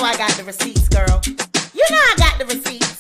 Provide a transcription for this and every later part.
know I got the receipts, girl. You know I got the receipts.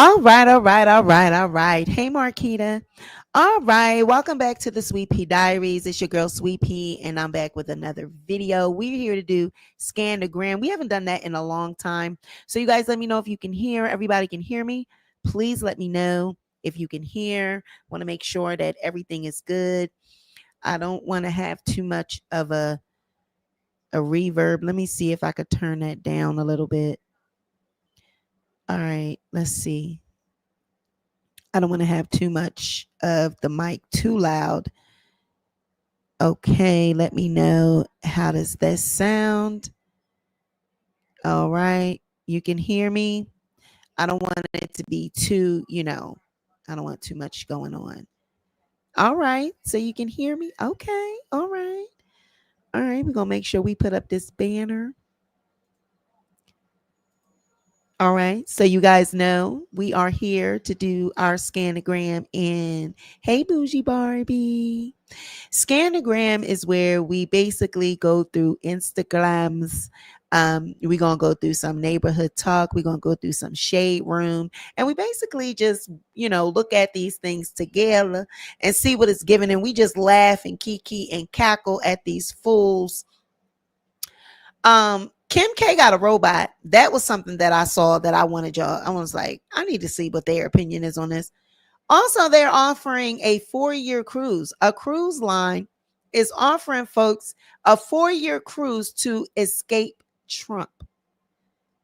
All right, all right, all right, all right. Hey, Marquita. All right, welcome back to the Sweet Pea Diaries. It's your girl, Sweet Pea, and I'm back with another video. We're here to do Scan the Gram. We haven't done that in a long time. So you guys let me know if you can hear. Everybody can hear me. Please let me know if you can hear. Want to make sure that everything is good. I don't want to have too much of a reverb. Let me see if I could turn that down a little bit. All right, let's see. I don't want to have too much of the mic too loud. Okay, let me know. How does this sound? All right, you can hear me. I don't want it to be too, I don't want too much going on. All right, so you can hear me. Okay, all right. All right, we're going to make sure we put up this banner. All right, so you guys know we are here to do our Scanogram. And hey, Bougie Barbie. Scanogram is where we basically go through Instagrams. We're going to go through some neighborhood talk. We're going to go through some shade room. And we basically just, look at these things together and see what it's giving. And we just laugh and kiki and cackle at these fools Kim K got a robot. That was something that I saw that I wanted y'all. I was like, I need to see what their opinion is on this. Also, they're offering a 4-year cruise. A cruise line is offering folks a 4-year cruise to escape Trump.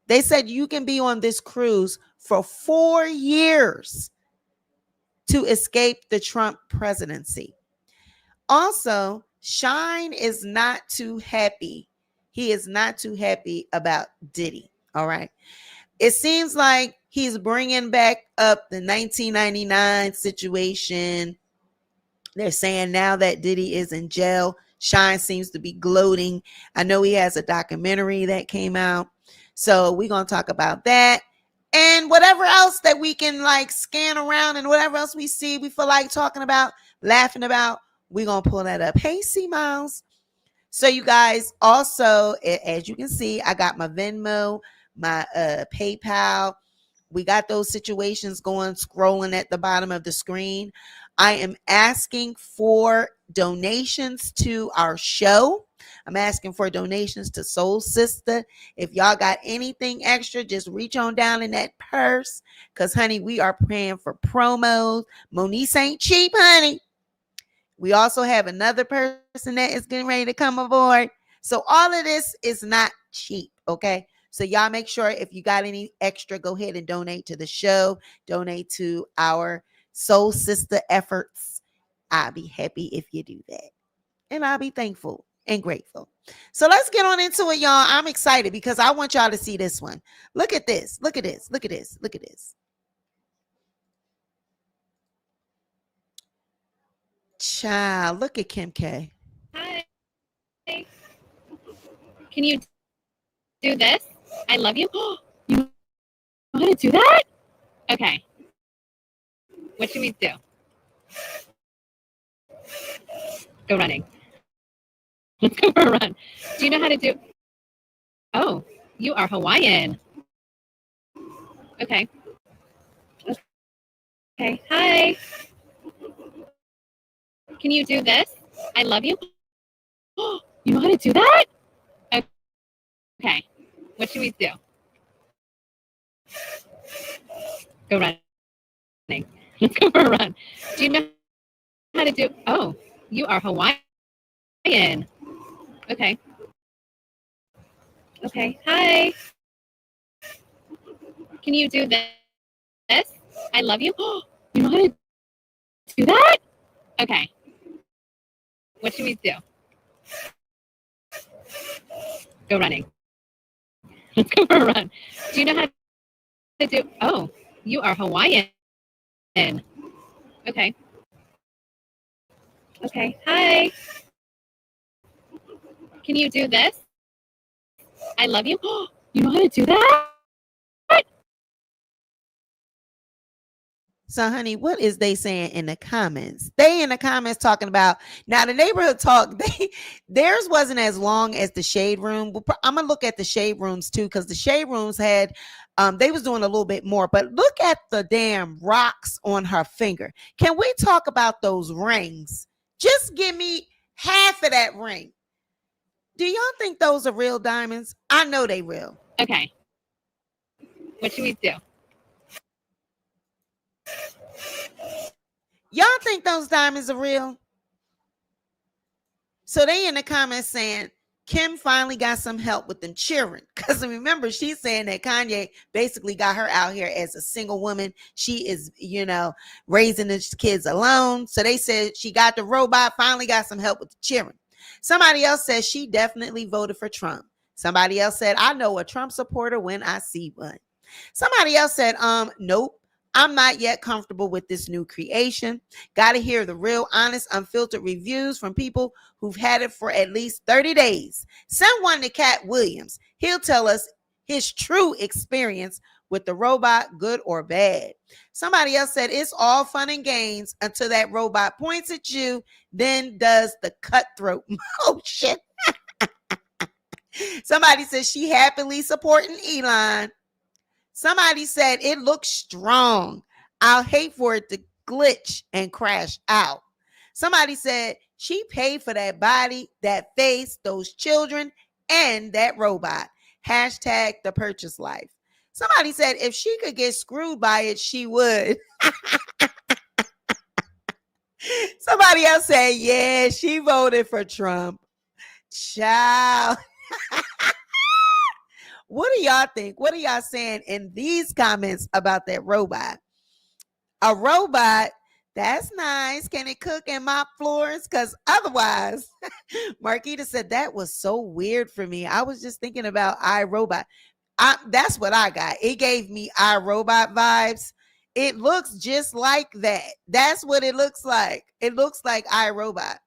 They said you can be on this cruise for 4 years to escape the Trump presidency. Also, Shyne is not too happy. He is not too happy about Diddy. All right. It seems like he's bringing back up the 1999 situation. They're saying now that Diddy is in jail, Shyne seems to be gloating. I know he has a documentary that came out. So we're going to talk about that. And whatever else that we can like scan around and whatever else we see, we feel like talking about, laughing about, we're going to pull that up. Hey, C Miles. So you guys also, as you can see, I got my Venmo, my PayPal. We got those situations going, scrolling at the bottom of the screen. I am asking for donations to our show. I'm asking for donations to Soul Sister. If y'all got anything extra, just reach on down in that purse. Because, honey, we are paying for promos. Moniece ain't cheap, honey. We also have another person that is getting ready to come aboard. So all of this is not cheap, okay? So y'all make sure if you got any extra, go ahead and donate to the show, donate to our Soul Sister efforts. I'll be happy if you do that. And I'll be thankful and grateful. So let's get on into it, y'all. I'm excited because I want y'all to see this one. Look at this. Look at this. Look at this. Look at this. Child, look at Kim K. Hi. Can you do this? I love you. You know how to do that? Okay. What should we do? Go running. Let's go for a run. Do you know how to do? Oh, you are Hawaiian. Okay. Okay. Hi. Can you do this? I love you. You know how to do that? Okay. What should we do? Go running. Let's go for a run. Do you know how to do? Oh, you are Hawaiian. Okay. Okay. Hi. Can you do this? I love you. You know how to do that? Okay. What should we do? Go running. Let's go for a run. Do you know how to do? Oh, you are Hawaiian. Okay. Okay. Hi. Can you do this? I love you. You know how to do that? So, honey, what is they saying in the comments? They in the comments talking about now the neighborhood talk. Theirs wasn't as long as the shade room. I'm gonna look at the shade rooms too, because the shade rooms had they was doing a little bit more. But look at the damn rocks on her finger. Can we talk about those rings? Just give me half of that ring. Do y'all think those are real diamonds? I know they real. Okay. What should we do? Y'all think those diamonds are real? So they in the comments saying Kim finally got some help with them children. Because remember, she's saying that Kanye basically got her out here as a single woman. She is, raising the kids alone. So they said she got the robot, finally got some help with the children. Somebody else says she definitely voted for Trump. Somebody else said, I know a Trump supporter when I see one. Somebody else said, nope. I'm not yet comfortable with this new creation. Got to hear the real, honest, unfiltered reviews from people who've had it for at least 30 days. Send one to Cat Williams. He'll tell us his true experience with the robot, good or bad. Somebody else said it's all fun and games until that robot points at you, then does the cutthroat motion. Somebody said she happily supporting Elon. Somebody said it looks strong. I'll hate for it to glitch and crash out. Somebody said she paid for that body, that face, those children, and that robot. Hashtag the purchase life. Somebody said if she could get screwed by it, she would. Somebody else said, yeah, she voted for Trump. Child. What do y'all think? What are y'all saying in these comments about that robot? A robot, that's nice. Can it cook and mop floors? Because otherwise, Marquita said that was so weird for me. I was just thinking about iRobot. That's what I got. It gave me iRobot vibes. It looks just like that. That's what it looks like. It looks like iRobot.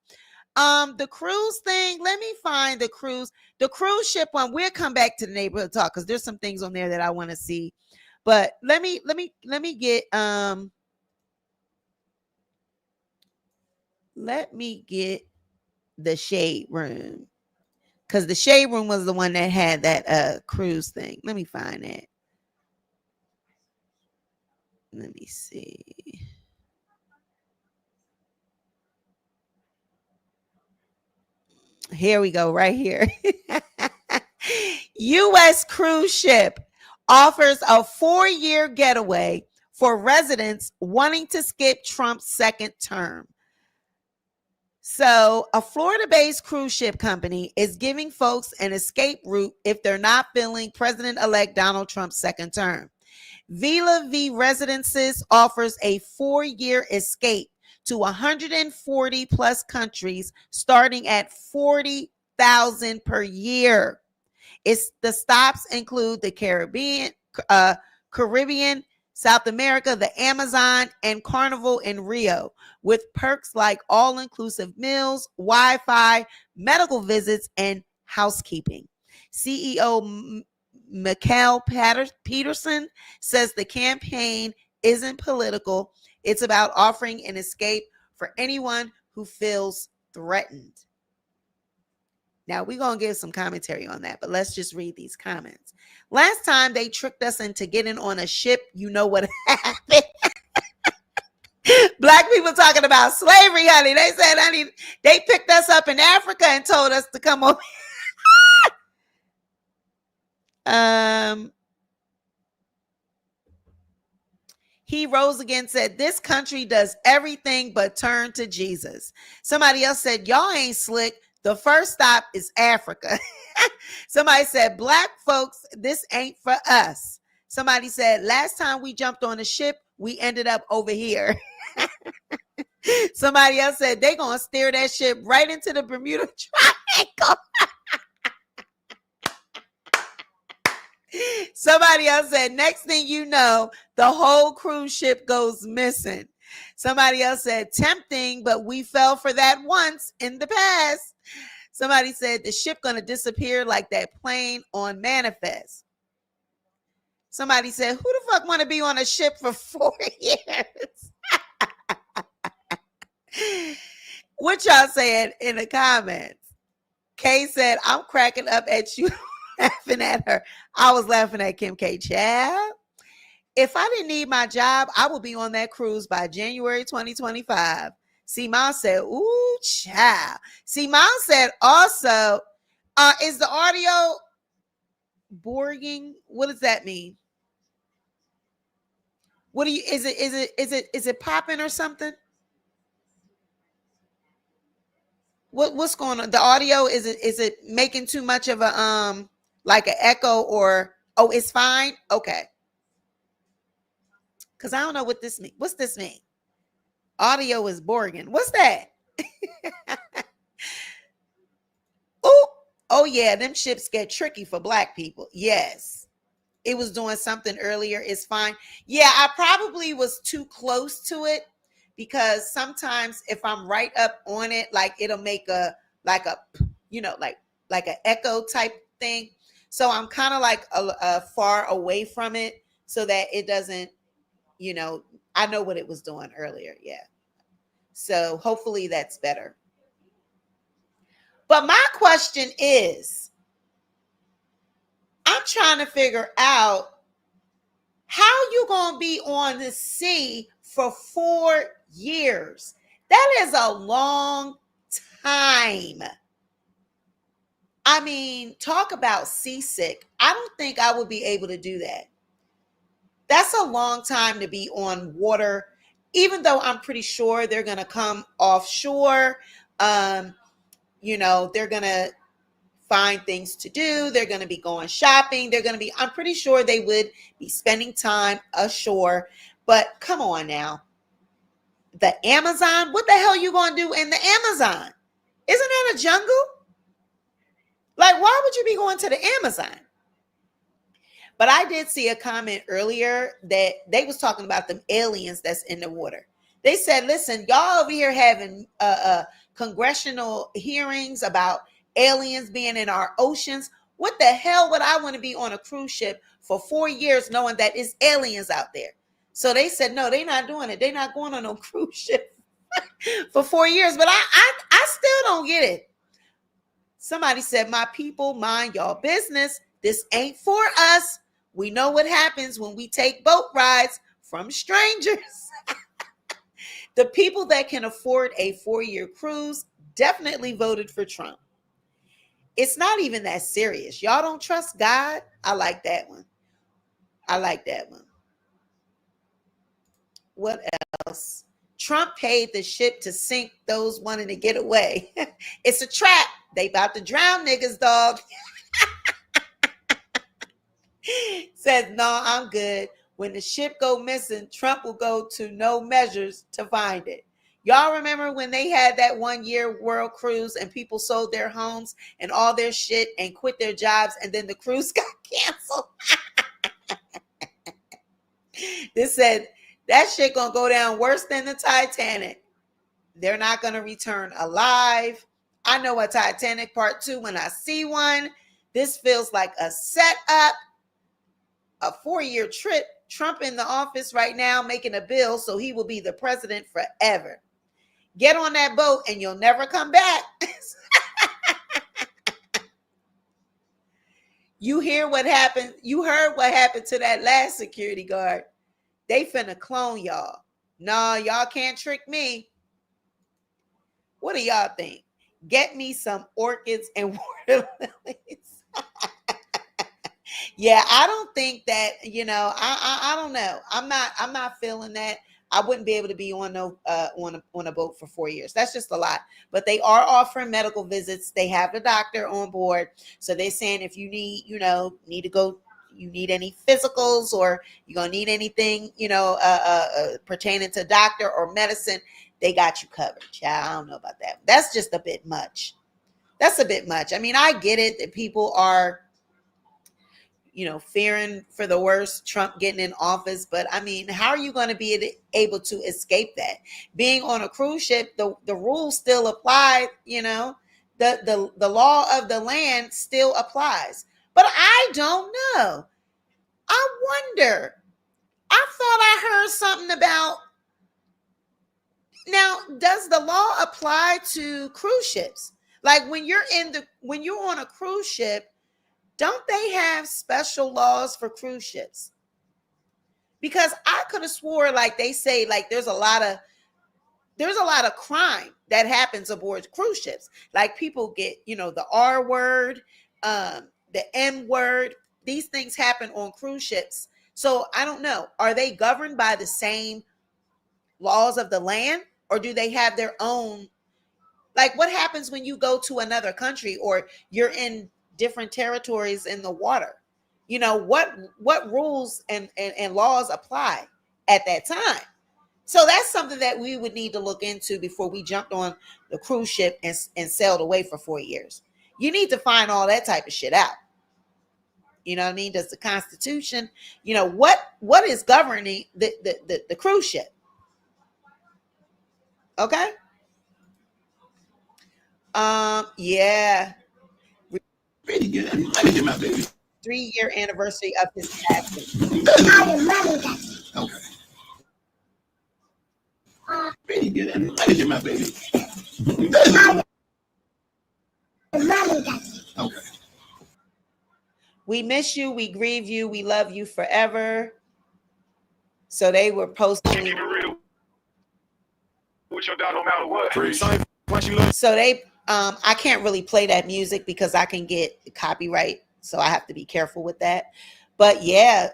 The cruise thing, let me find the cruise ship one. We'll come back to the neighborhood talk because there's some things on there that I want to see. But let me get the shade room, because the shade room was the one that had that cruise thing. Let me find it. Let me see. Here we go, right here. U.S. cruise ship offers a 4-year getaway for residents wanting to skip Trump's second term. So, a Florida-based cruise ship company is giving folks an escape route if they're not feeling President-elect Donald Trump's second term. Vila V Residences offers a 4-year escape to 140 plus countries, starting at $40,000 per year. The stops include the Caribbean, South America, the Amazon, and Carnival in Rio, with perks like all-inclusive meals, Wi-Fi, medical visits, and housekeeping. CEO Mikhail Peterson says the campaign isn't political. It's about offering an escape for anyone who feels threatened. Now, we're going to give some commentary on that, but let's just read these comments. Last time they tricked us into getting on a ship, you know what happened? Black people talking about slavery, honey. They said, honey, they picked us up in Africa and told us to come over. He rose again, said, this country does everything but turn to Jesus. Somebody else said, y'all ain't slick. The first stop is Africa. Somebody said, black folks, this ain't for us. Somebody said, last time we jumped on a ship, we ended up over here. Somebody else said, they going to steer that ship right into the Bermuda Triangle. Somebody else said, next thing you know, the whole cruise ship goes missing. Somebody else said, tempting, but we fell for that once in the past. Somebody said, the ship gonna disappear like that plane on Manifest. Somebody said, who the fuck want to be on a ship for 4 years? What y'all saying in the comments? Kay said, I'm cracking up at you, laughing at her. I was laughing at Kim K. Child. If I didn't need my job, I would be on that cruise by January 2025. Simon said, ooh, child. Simon said also, is the audio boring? What does that mean? What do you, is it popping or something? What's going on? The audio, is it making too much of a like an echo, or oh, it's fine? Okay. Cause I don't know what this means. What's this mean? Audio is boring. What's that? Oh yeah, them ships get tricky for black people. Yes. It was doing something earlier. It's fine. Yeah, I probably was too close to it, because sometimes if I'm right up on it, like it'll make a like an echo type thing. So I'm kind of like a far away from it so that it doesn't, I know what it was doing earlier. Yeah. So hopefully that's better. But my question is, I'm trying to figure out how you going to be on the sea for 4 years. That is a long time. I mean, talk about seasick. I don't think I would be able to do that. That's a long time to be on water, even though I'm pretty sure they're going to come offshore. Um, they're going to find things to do. They're going to be going shopping. I'm pretty sure they would be spending time ashore. But come on now. The Amazon, what the hell are you going to do in the Amazon? Isn't that a jungle? Like, why would you be going to the Amazon? But I did see a comment earlier that they was talking about them aliens that's in the water. They said, listen, y'all over here having congressional hearings about aliens being in our oceans. What the hell would I want to be on a cruise ship for 4 years knowing that it's aliens out there? So they said, no, they're not doing it. They're not going on no cruise ship for 4 years. But I still don't get it. Somebody said, my people, mind y'all business. This ain't for us. We know what happens when we take boat rides from strangers. The people that can afford a 4-year cruise definitely voted for Trump. It's not even that serious. Y'all don't trust God? I like that one. What else? Trump paid the ship to sink those wanting to get away. It's a trap. They about to drown niggas, dog. Says, no, I'm good. When the ship go missing, Trump will go to no measures to find it. Y'all remember when they had that 1-year world cruise and people sold their homes and all their shit and quit their jobs, and then the cruise got canceled? This said, that shit gonna go down worse than the Titanic. They're not gonna return alive. I know a Titanic part 2 when I see one. This feels like a setup. A 4-year trip. Trump in the office right now making a bill so he will be the president forever. Get on that boat and you'll never come back. You hear what happened? You heard what happened to that last security guard. They finna clone y'all. Nah, y'all can't trick me. What do y'all think? Get me some orchids and water lilies. Yeah, I don't think that, I don't know. I'm not feeling that. I wouldn't be able to be on a boat for 4 years. That's just a lot. But they are offering medical visits. They have a doctor on board. So they're saying if you need, need to go, you need any physicals or you're going to need anything, pertaining to doctor or medicine, they got you covered. Yeah, I don't know about that. That's just a bit much. That's a bit much. I mean, I get it that people are, fearing for the worst, Trump getting in office. But I mean, how are you going to be able to escape that? Being on a cruise ship, the rules still apply, the law of the land still applies. But I don't know. I wonder. I thought I heard something about, now, does the law apply to cruise ships? Like when you're on a cruise ship, don't they have special laws for cruise ships? Because I could have swore, like they say, like there's a lot of crime that happens aboard cruise ships. Like people get, the R word, the M word. These things happen on cruise ships. So I don't know. Are they governed by the same laws of the land, or do they have their own? Like what happens when you go to another country or you're in different territories in the water? What rules and laws apply at that time? So that's something that we would need to look into before we jumped on the cruise ship and sailed away for 4 years. You need to find all that type of shit out. You know what I mean? Does the Constitution, what is governing the cruise ship? Okay. Yeah. Pretty good. Let me get my baby. 3-year anniversary of his passing. Okay. Pretty good. Let me get my baby. Okay. We miss you. We grieve you. We love you forever. So they were posting. Keep it real with your dog no matter what. So they I can't really play that music because I can get copyright, so I have to be careful with that. But yeah,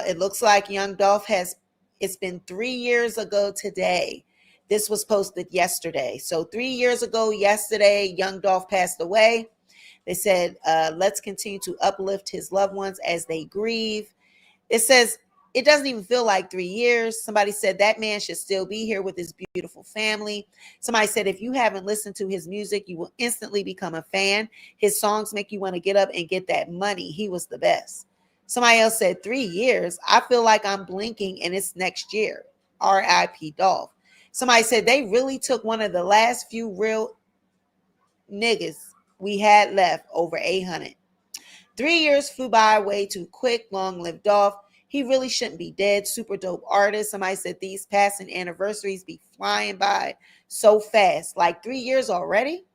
it looks like Young Dolph has. It's been 3 years ago today. This was posted yesterday. So 3 years ago yesterday, Young Dolph passed away. They said, let's continue to uplift his loved ones as they grieve. It says it doesn't even feel like 3 years. Somebody said that man should still be here with his beautiful family. Somebody said if you haven't listened to his music, you will instantly become a fan. His songs make you want to get up and get that money. He was the best. Somebody else said 3 years. I feel like I'm blinking and it's next year. R.I.P. Dolph. Somebody said they really took one of the last few real niggas we had left, over 800. 3 years flew by way too quick. Long live Dolph. He really shouldn't be dead. Super dope artist. Somebody said these passing anniversaries be flying by so fast. Like 3 years already?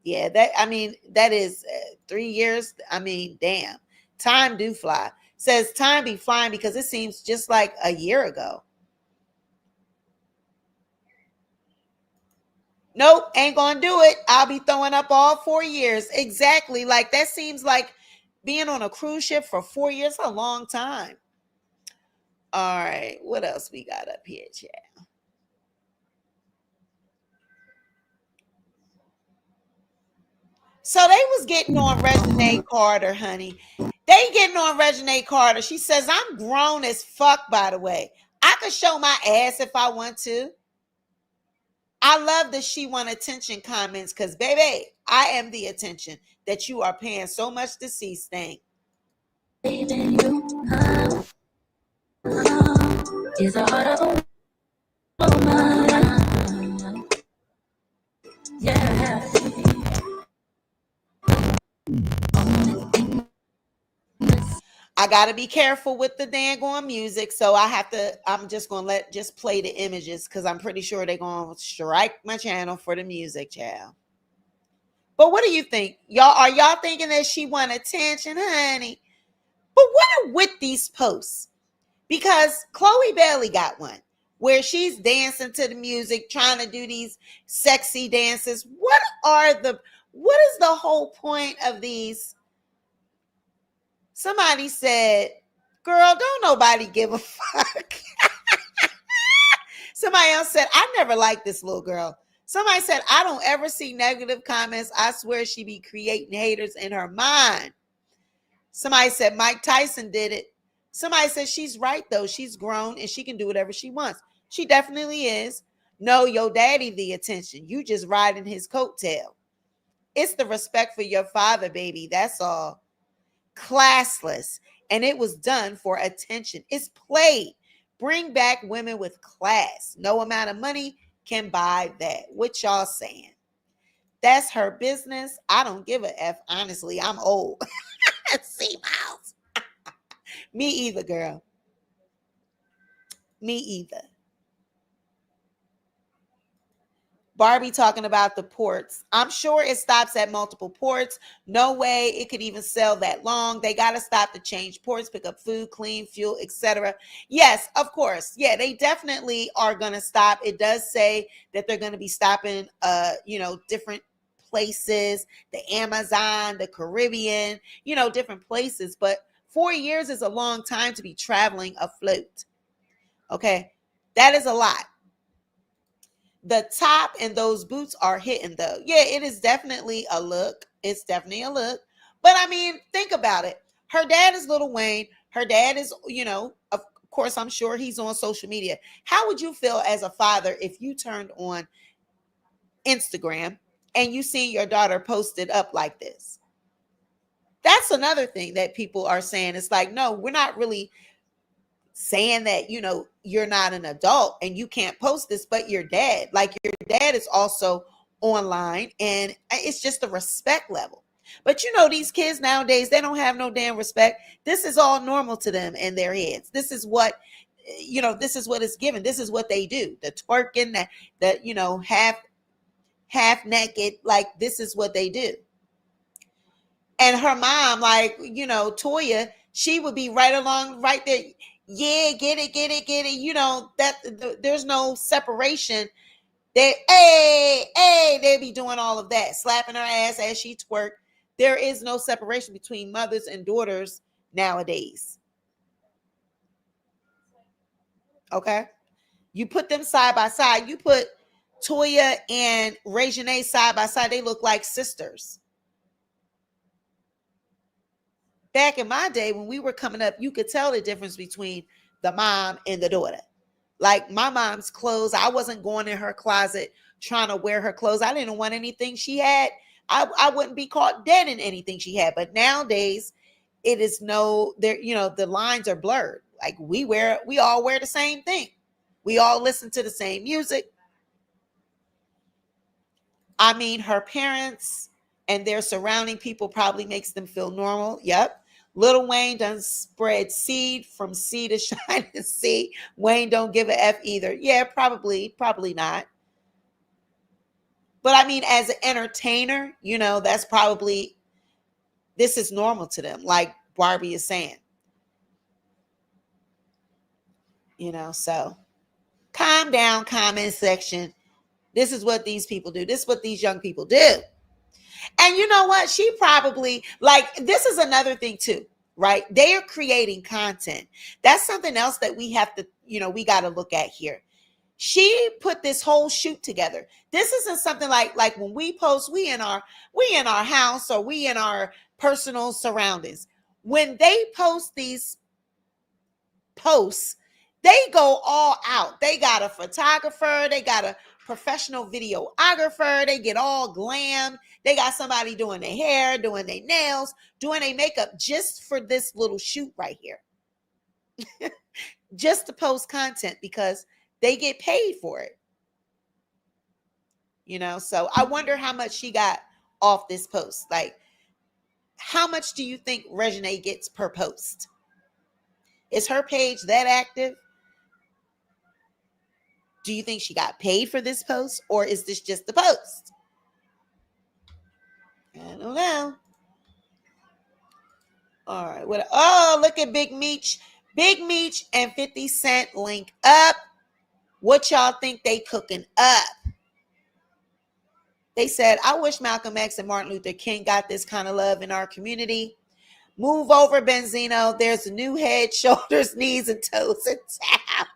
Yeah, that is 3 years. I mean, damn. Time do fly. Says time be flying because it seems just like a year ago. Nope, ain't gonna do it. I'll be throwing up all 4 years. Exactly. Like that seems like being on a cruise ship for 4 years, a long time. All right, what else we got up here, chat? So they was getting on Reginae Carter, honey. They getting on Reginae Carter. She says, I'm grown as fuck, by the way. I could show my ass if I want to. I love that she want attention comments because, baby, I am the attention that you are paying so much to see, Stank. Is a heart of a woman. Yeah. I gotta be careful with the dang music, so I'm just gonna just play the images because I'm pretty sure they're gonna strike my channel for the music, child. But what do you think? Are y'all thinking that she want attention, honey? But what are with these posts? Because Chloe Bailey got one where she's dancing to the music, trying to do these sexy dances. What is the whole point of these? Somebody said, girl, don't nobody give a fuck. Somebody else said, I never liked this little girl. Somebody said, I don't ever see negative comments. I swear she be creating haters in her mind. Somebody said Mike Tyson did it. Somebody said she's right, though. She's grown and she can do whatever she wants. She definitely is. No, your daddy the attention. You just riding his coattail. It's the respect for your father, baby. That's all. Classless. And it was done for attention. It's played. Bring back women with class. No amount of money can buy that. What y'all saying? That's her business. I don't give a F. Honestly, I'm old. See, Miles. Me either, girl. Me either. Barbie talking about the ports. I'm sure it stops at multiple ports. No way it could even sell that long. They got to stop to change ports, pick up food, clean fuel, etc. Yes, of course. Yeah, they definitely are going to stop. It does say that they're going to be stopping, different places, the Amazon, the Caribbean, different places. But 4 years is a long time to be traveling afloat. Okay, that is a lot. The top and those boots are hitting though. Yeah, it is definitely a look. It's definitely a look. But I mean, think about it. Her dad is Lil Wayne. Her dad is, of course, I'm sure he's on social media. How would you feel as a father if you turned on Instagram and you seen your daughter posted up like this? That's another thing that people are saying. It's like, no, we're not really saying that you're not an adult and you can't post this, but your dad is also online, and it's just a respect level. But these kids nowadays, they don't have no damn respect. This is all normal to them in their heads. This is what is given. This is what they do. The twerking, that half naked, like this is what they do. And her mom, like Toya, she would be right along right there. Yeah, get it. That there's no separation They be doing all of that, slapping her ass as she twerk. There is no separation between mothers and daughters nowadays. Okay? You put them side by side. You put Toya and Reginae side by side. They look like sisters. Back in my day, when we were coming up, you could tell the difference between the mom and the daughter. Like my mom's clothes, I wasn't going in her closet trying to wear her clothes. I didn't want anything she had. I wouldn't be caught dead in anything she had. But nowadays, it is the lines are blurred. Like we all wear the same thing. We all listen to the same music. I mean, her parents and their surrounding people probably makes them feel normal. Yep. Lil Wayne done spread seed from sea to shine and sea. Wayne don't give a F either. Yeah, probably not. But I mean, as an entertainer, that's probably, this is normal to them, like Barbie is saying. So calm down, comment section. This is what these people do. This is what these young people do. And you know what? She probably, this is another thing too, right? They are creating content. That's something else that we have to, we got to look at here. She put this whole shoot together. This isn't something like when we post, we in our house or we in our personal surroundings. When they post these posts, they go all out. They got a photographer, they got a professional videographer, they get all glam. They got somebody doing their hair, doing their nails, doing their makeup just for this little shoot right here. Just to post content because they get paid for it. So I wonder how much she got off this post. Like, how much do you think Reginae gets per post? Is her page that active? Do you think she got paid for this post, or is this just the post? I don't know. All right. Look at Big Meech. Big Meech and 50 Cent link up. What y'all think they cooking up? They said, I wish Malcolm X and Martin Luther King got this kind of love in our community. Move over, Benzino. There's a new head, shoulders, knees, and toes in town.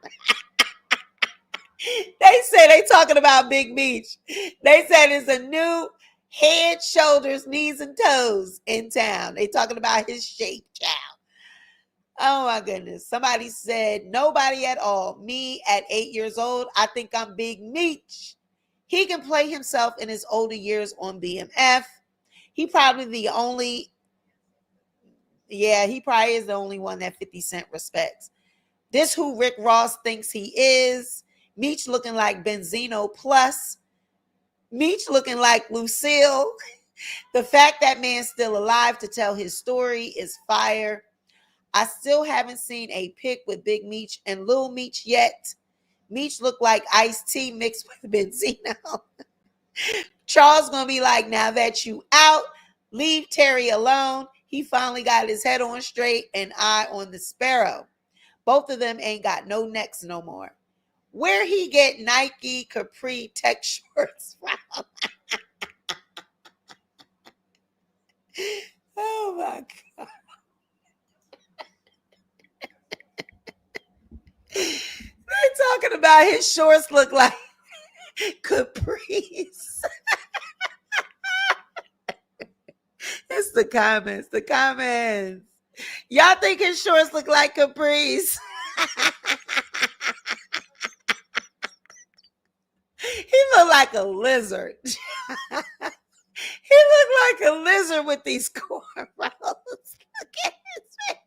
They say they talking about Big Meech. They said it's a new head, shoulders, knees, and toes in town. They talking about his shape, child. Oh my goodness. Somebody said, nobody at all. Me at 8 years old, I think I'm Big Meech. He can play himself in his older years on BMF. He probably is the only one that 50 Cent respects. This who Rick Ross thinks he is. Meech looking like Benzino plus. Meech looking like Lucille. The fact that man's still alive to tell his story is fire. I still haven't seen a pic with Big Meech and Lil Meech yet. Meech look like iced tea mixed with Benzino. Charles gonna be like, now that you out, leave Terry alone. He finally got his head on straight and eye on the sparrow. Both of them ain't got no necks no more. Where he get Nike Capri Tech shorts from? Oh my God. They're talking about his shorts look like Caprice. It's the comments. The comments. Y'all think his shorts look like Caprice? He look like a lizard. He looked like a lizard with these cornrows. Look at his face.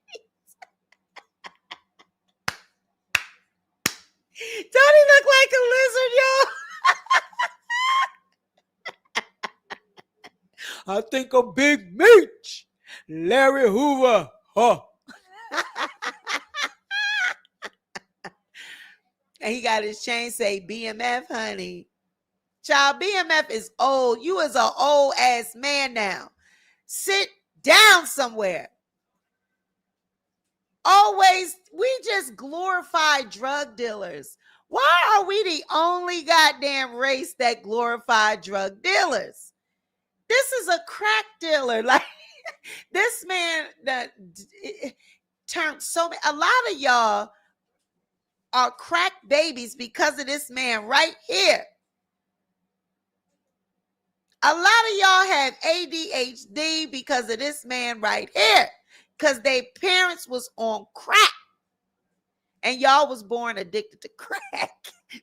Don't he look like a lizard, y'all? I think I'm Big Meech. Larry Hoover. Huh. And he got his chain say BMF, honey. Child, BMF is old. You is an old ass man now. Sit down somewhere. Always, we just glorify drug dealers. Why are we the only goddamn race that glorify drug dealers? This is a crack dealer. Like, this man that turned so many, a lot of y'all are crack babies because of this man right here. A lot of y'all have ADHD because of this man right here. Because their parents was on crack. And y'all was born addicted to crack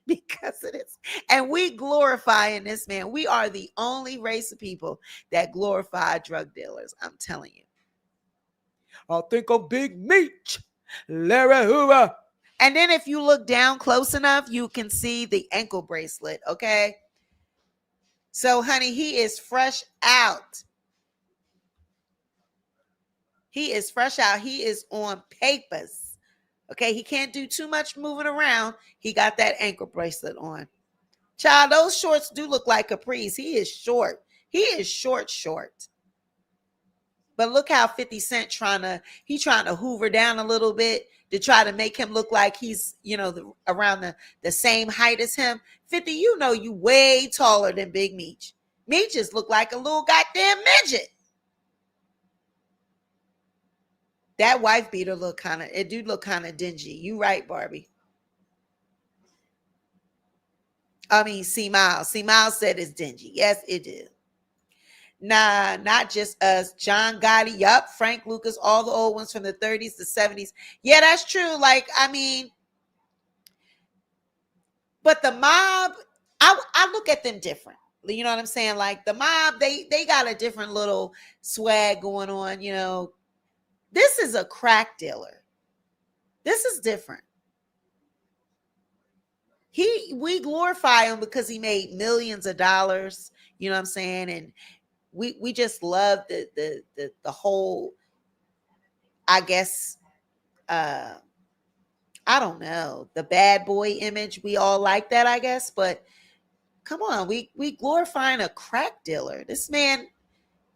because of this. And we glorifying this man. We are the only race of people that glorify drug dealers. I'm telling you. I think of Big Meech. Larry Hoover. And then if you look down close enough, you can see the ankle bracelet, okay? So, honey, he is fresh out. He is fresh out. He is on papers. Okay, he can't do too much moving around. He got that ankle bracelet on. Child, those shorts do look like capris. He is short. He is short. But look how 50 Cent trying to hoover down a little bit to try to make him look like he's, around the same height as him. 50, you way taller than Big Meech. Meech just look like a little goddamn midget. That wife beater look kind of dingy. You right, Barbie. I mean, C Miles said it's dingy. Yes, it is. Nah, not just us. John Gotti, yup. Frank Lucas, all the old ones from the 30s, the 70s. Yeah, that's true. Like, I mean, but the mob, I look at them different. You know what I'm saying? Like the mob, they got a different little swag going on, This is a crack dealer. This is different. We glorify him because he made millions of dollars, you know what I'm saying? And we just love the whole, I guess, I don't know, the bad boy image. We all like that, I guess, but come on, we glorifying a crack dealer. This man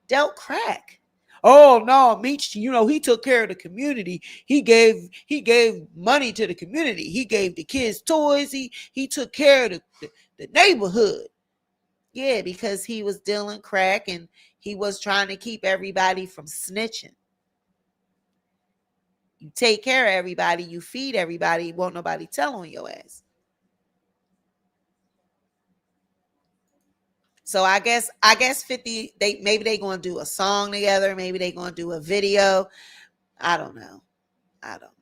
dealt crack. Oh no, Meech, he took care of the community. He gave money to the community. He gave the kids toys. He took care of the neighborhood. Yeah, because he was dealing crack and he was trying to keep everybody from snitching. You take care of everybody, you feed everybody, won't nobody tell on your ass. So I guess 50, maybe they going to do a song together, maybe they going to do a video. I don't know. I don't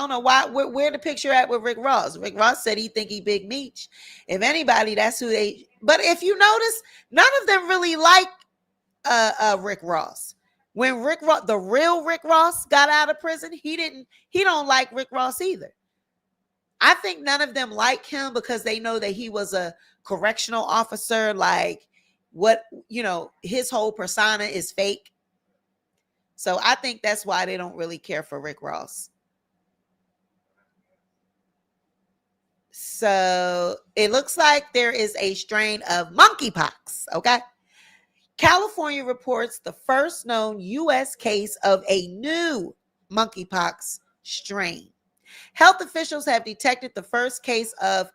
know why. Where the picture at with Rick Ross? Rick Ross said he think he Big Meech. If anybody, that's who they. But if you notice, none of them really like Rick Ross. When the real Rick Ross got out of prison, he don't like Rick Ross either. I think none of them like him because they know that he was a correctional officer. Like his whole persona is fake. So I think that's why they don't really care for Rick Ross. So it looks like there is a strain of monkeypox. Okay. California reports the first known U.S. case of a new monkeypox strain. Health officials have detected the first case of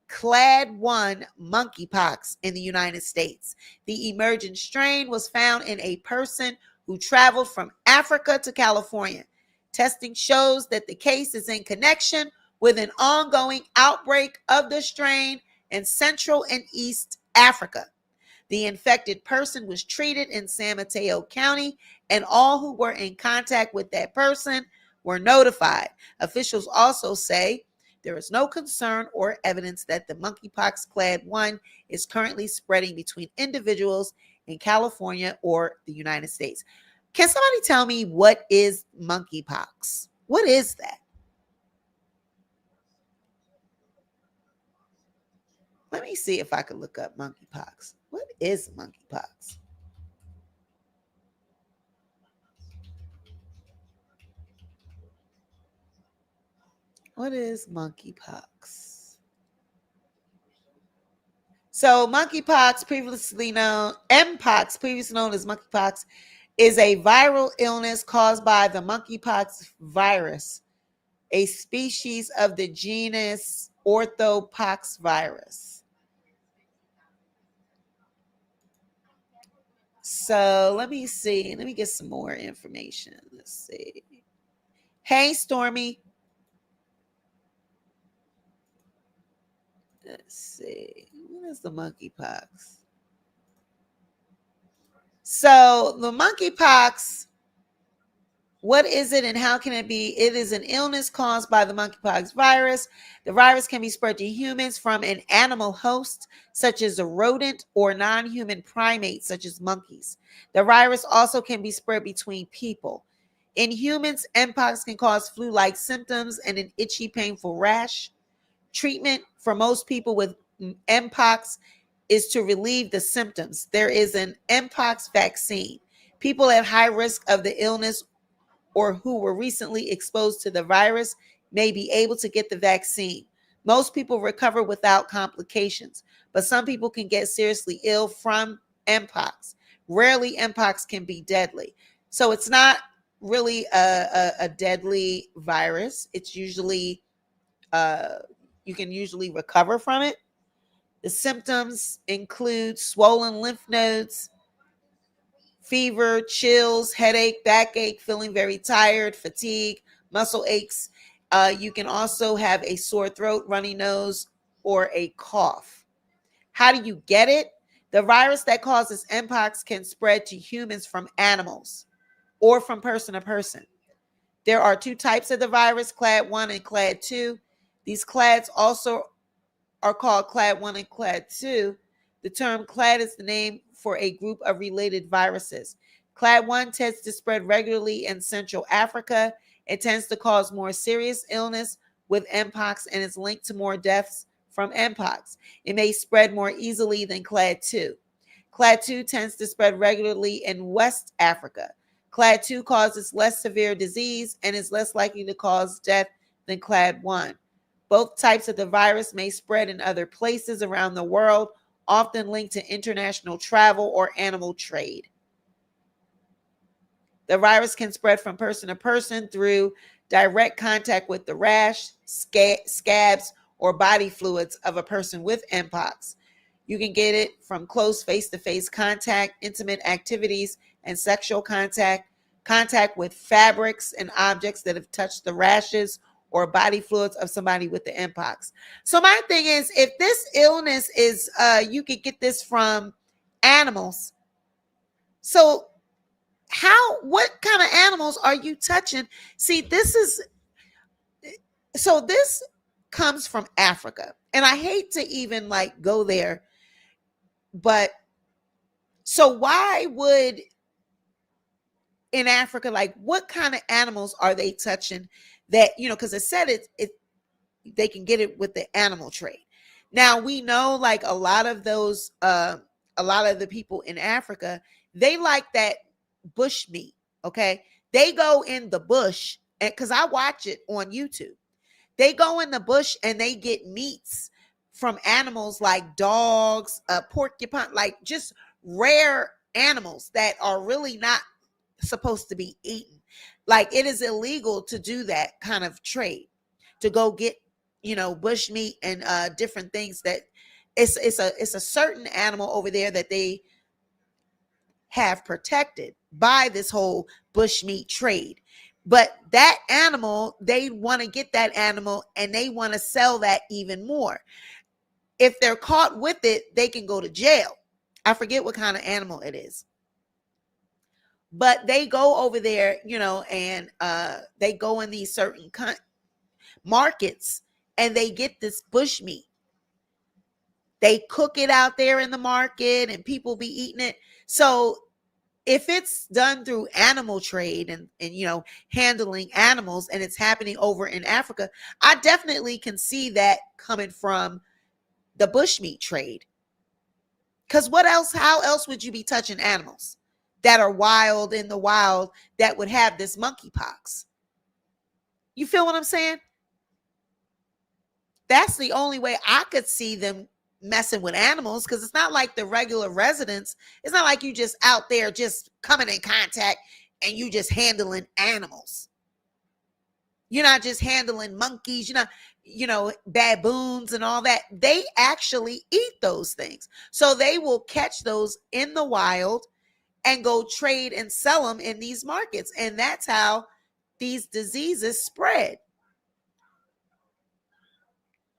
Clade 1 monkeypox in the United States. The emergent strain was found in a person who traveled from Africa to California. Testing shows that the case is in connection with an ongoing outbreak of the strain in Central and East Africa. The infected person was treated in San Mateo County, and all who were in contact with that person were notified. Officials also say there is no concern or evidence that the monkeypox clade 1 is currently spreading between individuals in California or the United States. Can somebody tell me what is monkeypox? What is that? Let me see if I can look up monkeypox. What is monkeypox? What is monkeypox? So monkeypox, previously known, Mpox, previously known as monkeypox, is a viral illness caused by the monkeypox virus, a species of the genus Orthopox virus. So let me see. Let me get some more information. Let's see. Hey, Stormy. Let's see. What is the monkeypox? So the monkeypox, what is it and how can it be? It is an illness caused by the monkeypox virus. The virus can be spread to humans from an animal host, such as a rodent, or non-human primates, such as monkeys. The virus also can be spread between people. In humans, mpox can cause flu-like symptoms and an itchy, painful rash. Treatment for most people with mpox is to relieve the symptoms. There is an mpox vaccine. People at high risk of the illness or who were recently exposed to the virus may be able to get the vaccine. Most people recover without complications, but some people can get seriously ill from mpox. Rarely, mpox can be deadly. So it's not really a deadly virus. It's usually, you can usually recover from it. The symptoms include swollen lymph nodes, fever, chills, headache, backache, feeling very tired, fatigue, muscle aches. You can also have a sore throat, runny nose, or a cough. How do you get it? The virus that causes mpox can spread to humans from animals or from person to person. There are two types of the virus, clade 1 and clade 2. These clades also are called clade 1 and clade 2. The term clade is the name for a group of related viruses. Clade 1 tends to spread regularly in Central Africa. It tends to cause more serious illness with mpox and is linked to more deaths from mpox. It may spread more easily than clade 2. Clade 2 tends to spread regularly in West Africa. Clade 2 causes less severe disease and is less likely to cause death than clade 1. Both types of the virus may spread in other places around the world, often linked to international travel or animal trade. The virus can spread from person to person through direct contact with the rash, scabs, or body fluids of a person with mpox. You can get it from close face-to-face contact, intimate activities, and sexual contact, contact with fabrics and objects that have touched the rashes or body fluids of somebody with the mpox. So my thing is, if this illness is, you could get this from animals. So what kind of animals are you touching? See, this comes from Africa. And I hate to even like go there, but so why would in Africa, like what kind of animals are they touching that, because it said they can get it with the animal trade. Now we know like a lot of the people in Africa, they like that bush meat. Okay. They go in the bush, and because I watch it on YouTube, they go in the bush and they get meats from animals like dogs, porcupine, like just rare animals that are really not supposed to be eaten. Like it is illegal to do that kind of trade, to go get bush meat and different things that it's a certain animal over there that they have protected by this whole bush meat trade. But that animal, they want to get that animal and they want to sell that even more. If they're caught with it, they can go to jail. I forget what kind of animal it is. But they go over there, and they go in these certain markets and they get this bush meat. They cook it out there in the market and people be eating it. So if it's done through animal trade and handling animals, and it's happening over in Africa, I definitely can see that coming from the bushmeat trade. Because how else would you be touching animals that are wild in the wild that would have this monkeypox? You feel what I'm saying? That's the only way I could see them messing with animals, because it's not like the regular residents. It's not like you just out there just coming in contact and you just handling animals. You're not just handling monkeys, you're not, baboons and all that. They actually eat those things. So they will catch those in the wild and go trade and sell them in these markets. And that's how these diseases spread.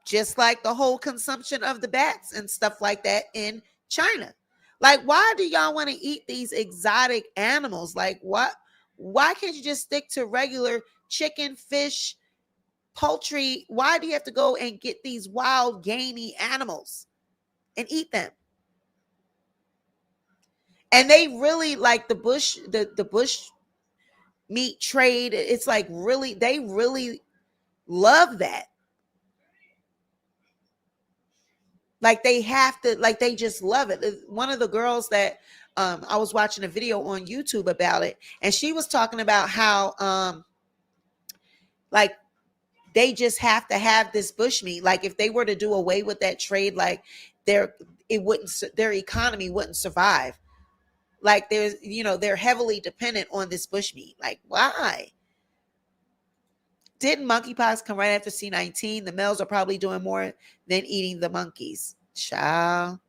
Just like the whole consumption of the bats and stuff like that in China. Like, why do y'all want to eat these exotic animals? Like, what? Why can't you just stick to regular chicken, fish, poultry? Why do you have to go and get these wild, gamey animals and eat them? And they really like the bush meat trade. It's like really, they really love that. Like they have to, like they just love it. One of the girls that I was watching a video on YouTube about it, and she was talking about how like they just have to have this bush meat. Like if they were to do away with that trade, like their economy wouldn't survive. Like there's, they're heavily dependent on this bush meat. Like why? Didn't monkeypox come right after C-19? The males are probably doing more than eating the monkeys. Child.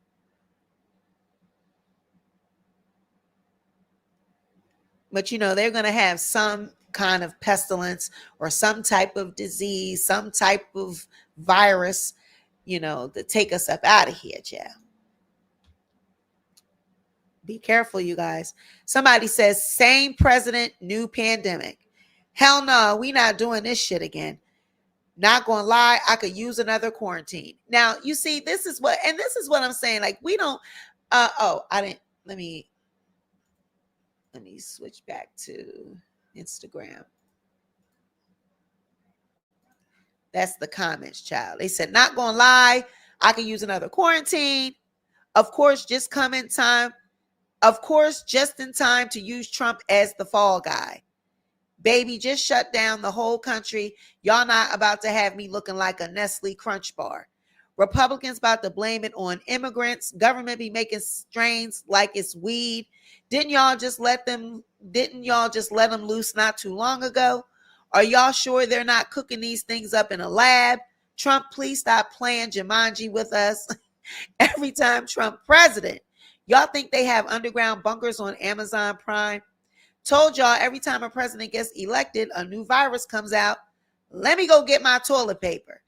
But they're going to have some kind of pestilence or some type of disease, some type of virus, to take us up out of here, child. Be careful, you guys. Somebody says, same president, new pandemic. Hell no, we not doing this shit again. Not gonna lie, I could use another quarantine. Now, you see, this is what I'm saying. Like, we don't, let me switch back to Instagram. That's the comments, child. They said, not gonna lie, I could use another quarantine. Of course, just in time to use Trump as the fall guy. Baby, just shut down the whole country. Y'all not about to have me looking like a Nestle Crunch bar. Republicans about to blame it on immigrants. Government be making strains like it's weed. Didn't y'all just let them loose not too long ago? Are y'all sure they're not cooking these things up in a lab? Trump, please stop playing Jumanji with us. Every time Trump president. Y'all think they have underground bunkers on Amazon Prime? Told y'all every time a president gets elected, a new virus comes out. Let me go get my toilet paper.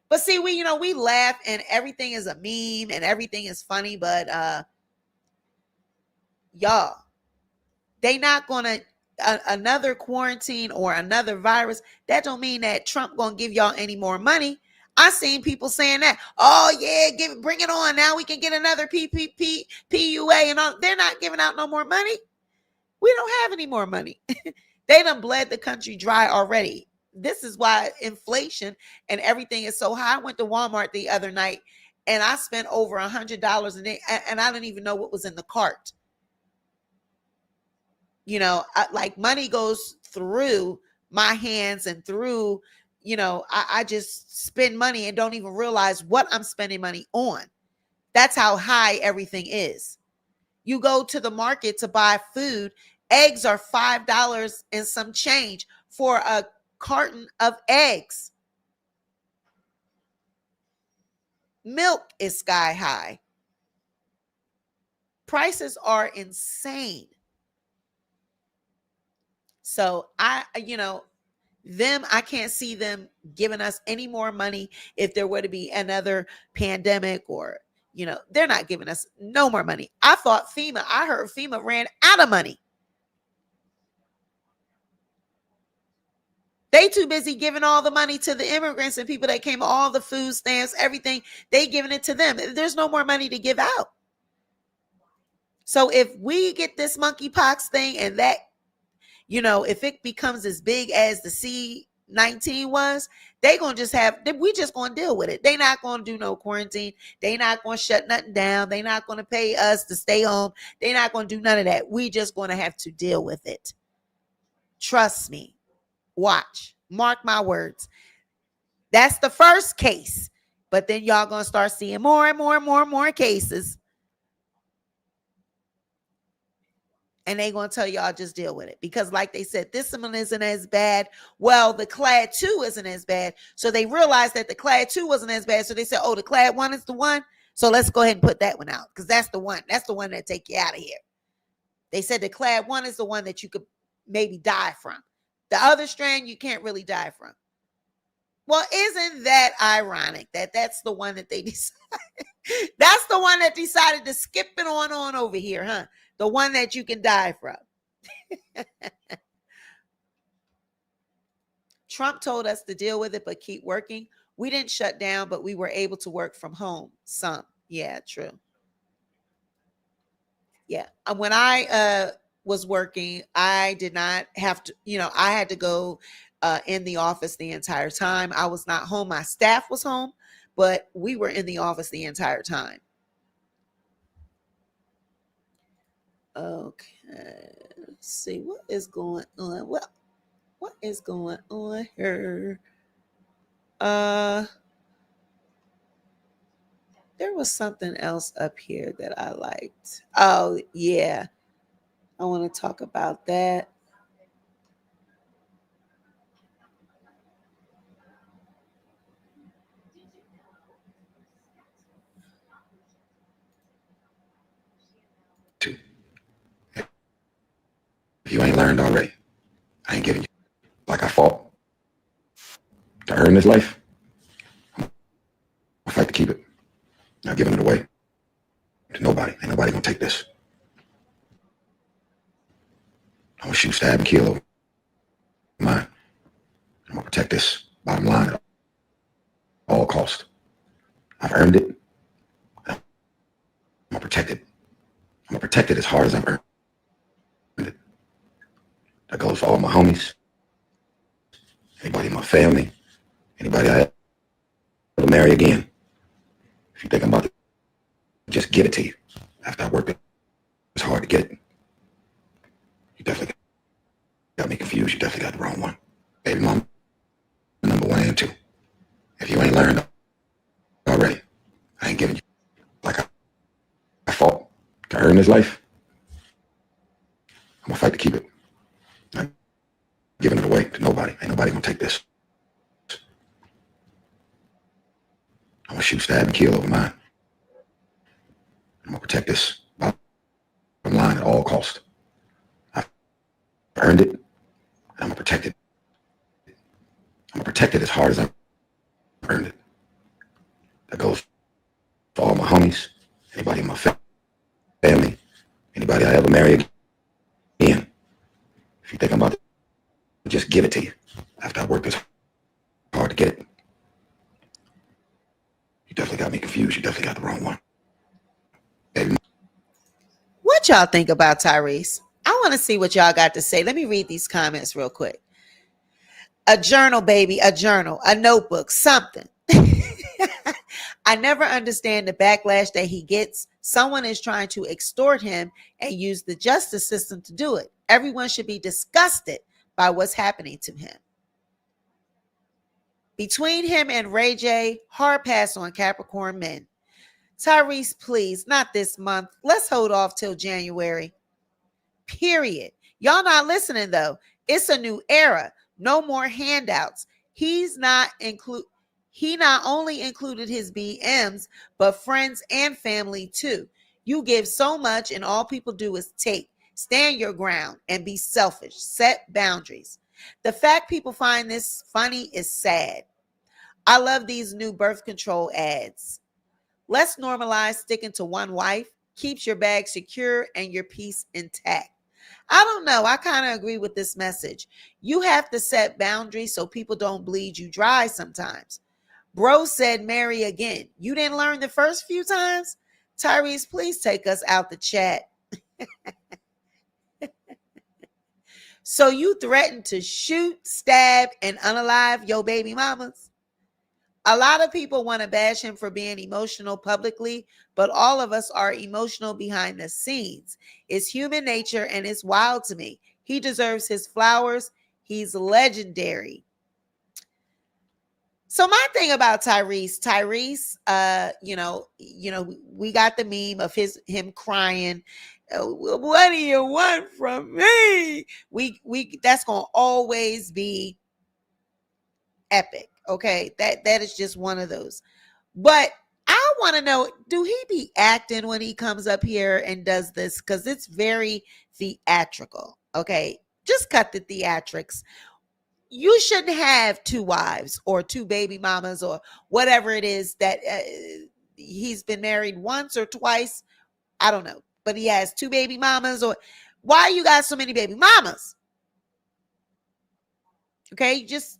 But see, we laugh and everything is a meme and everything is funny, but y'all, they not gonna another quarantine or another virus. That don't mean that Trump gonna give y'all any more money. I seen people saying that. Oh yeah, bring it on. Now we can get another PPP, PUA, and all. They're not giving out no more money. We don't have any more money. They done bled the country dry already. This is why inflation and everything is so high. I went to Walmart the other night and I spent over $100 a day, and I didn't even know what was in the cart. Like money goes through my hands and through, I just spend money and don't even realize what I'm spending money on. That's how high everything is. You go to the market to buy food. Eggs are $5 and some change for a carton of eggs. Milk is sky high. Prices are insane. So I can't see them giving us any more money if there were to be another pandemic or, they're not giving us no more money. I heard FEMA ran out of money. They too busy giving all the money to the immigrants and people that came, all the food stamps, everything. They giving it to them. There's no more money to give out. So if we get this monkeypox thing and that, if it becomes as big as the C-19 was, we just going to deal with it. They not going to do no quarantine. They not going to shut nothing down. They not going to pay us to stay home. They not going to do none of that. We just going to have to deal with it. Trust me. Watch. Mark my words. That's the first case. But then y'all gonna start seeing more and more and more and more cases. And they gonna tell y'all just deal with it. Because like they said, this one isn't as bad. Well, the clad 2 isn't as bad. So they realized that the clad 2 wasn't as bad. So they said, oh, the clad 1 is the one. So let's go ahead and put that one out. Because that's the one. That's the one that take you out of here. They said the clad 1 is the one that you could maybe die from. The other strand you can't really die from. Well, isn't that ironic that that's the one that they decided? That's the one that decided to skip it on over here, huh? The one that you can die from. Trump told us to deal with it, but keep working. We didn't shut down, but we were able to work from home. Some. Yeah, true. Yeah. When I was working, I did not have to, I had to go in the office the entire time. I was not home. My staff was home, but we were in the office the entire time. Okay. Let's see what is going on. Well, what is going on here? There was something else up here that I liked. Oh, yeah. I want to talk about that. If you ain't learned already, I ain't giving you. Like I fought to earn this life, I fight to keep it. Not giving it away to nobody. Ain't nobody gonna take this. I'm gonna shoot, stab, and kill over mine. I'm gonna protect this bottom line at all cost. I've earned it. I'm gonna protect it. I'm gonna protect it as hard as I've earned it. That goes for all my homies, anybody in my family, anybody I ever marry again. If you think I'm about to just give it to you after I worked it, it's hard to get it. You definitely got me confused. You definitely got the wrong one. Baby mom, number 1 and 2. If you ain't learned already, I ain't giving you. Like I fought to earn this life, I'm gonna fight to keep it. Not giving it away to nobody. Ain't nobody gonna take this. I'm gonna shoot, stab, and kill over mine. I'm gonna protect this bottom line at all cost. I've earned it, and I'm gonna protect it. I'm gonna protect it as hard as I've earned it. That goes for all my homies, anybody in my family, anybody I ever marry again. If you think I'm about to just give it to you after I worked this hard to get it, you definitely got me confused. You definitely got the wrong one. Baby. What y'all think about Tyrese? I want to see what y'all got to say. Let me read these comments real quick. A journal, baby, a journal, a notebook, something. I never understand the backlash that he gets. Someone is trying to extort him and use the justice system to do it. Everyone should be disgusted by what's happening to him. Between him and Ray J, hard pass on Capricorn men. Tyrese, please, not this month. Let's hold off till January. Period. Y'all not listening though. It's a new era. No more handouts. He not only included his BMs, but friends and family too. You give so much and all people do is take. Stand your ground and be selfish. Set boundaries. The fact people find this funny is sad. I love these new birth control ads. Let's normalize sticking to one wife. Keeps your bag secure and your peace intact. I don't know. I kind of agree with this message. You have to set boundaries so people don't bleed you dry sometimes. Bro said marry again. You didn't learn the first few times? Tyrese, please take us out the chat. So you threatened to shoot, stab, and unalive your baby mamas? A lot of people want to bash him for being emotional publicly, but all of us are emotional behind the scenes. It's human nature and it's wild to me. He deserves his flowers. He's legendary. So my thing about Tyrese, we got the meme of him crying. What do you want from me? We that's gonna always be epic. Okay, that is just one of those. But I want to know, do he be acting when he comes up here and does this? Because it's very theatrical. Okay, just cut the theatrics. You shouldn't have two wives or two baby mamas or whatever it is that he's been married once or twice. I don't know, but he has two baby mamas. Or why you got so many baby mamas? Okay, just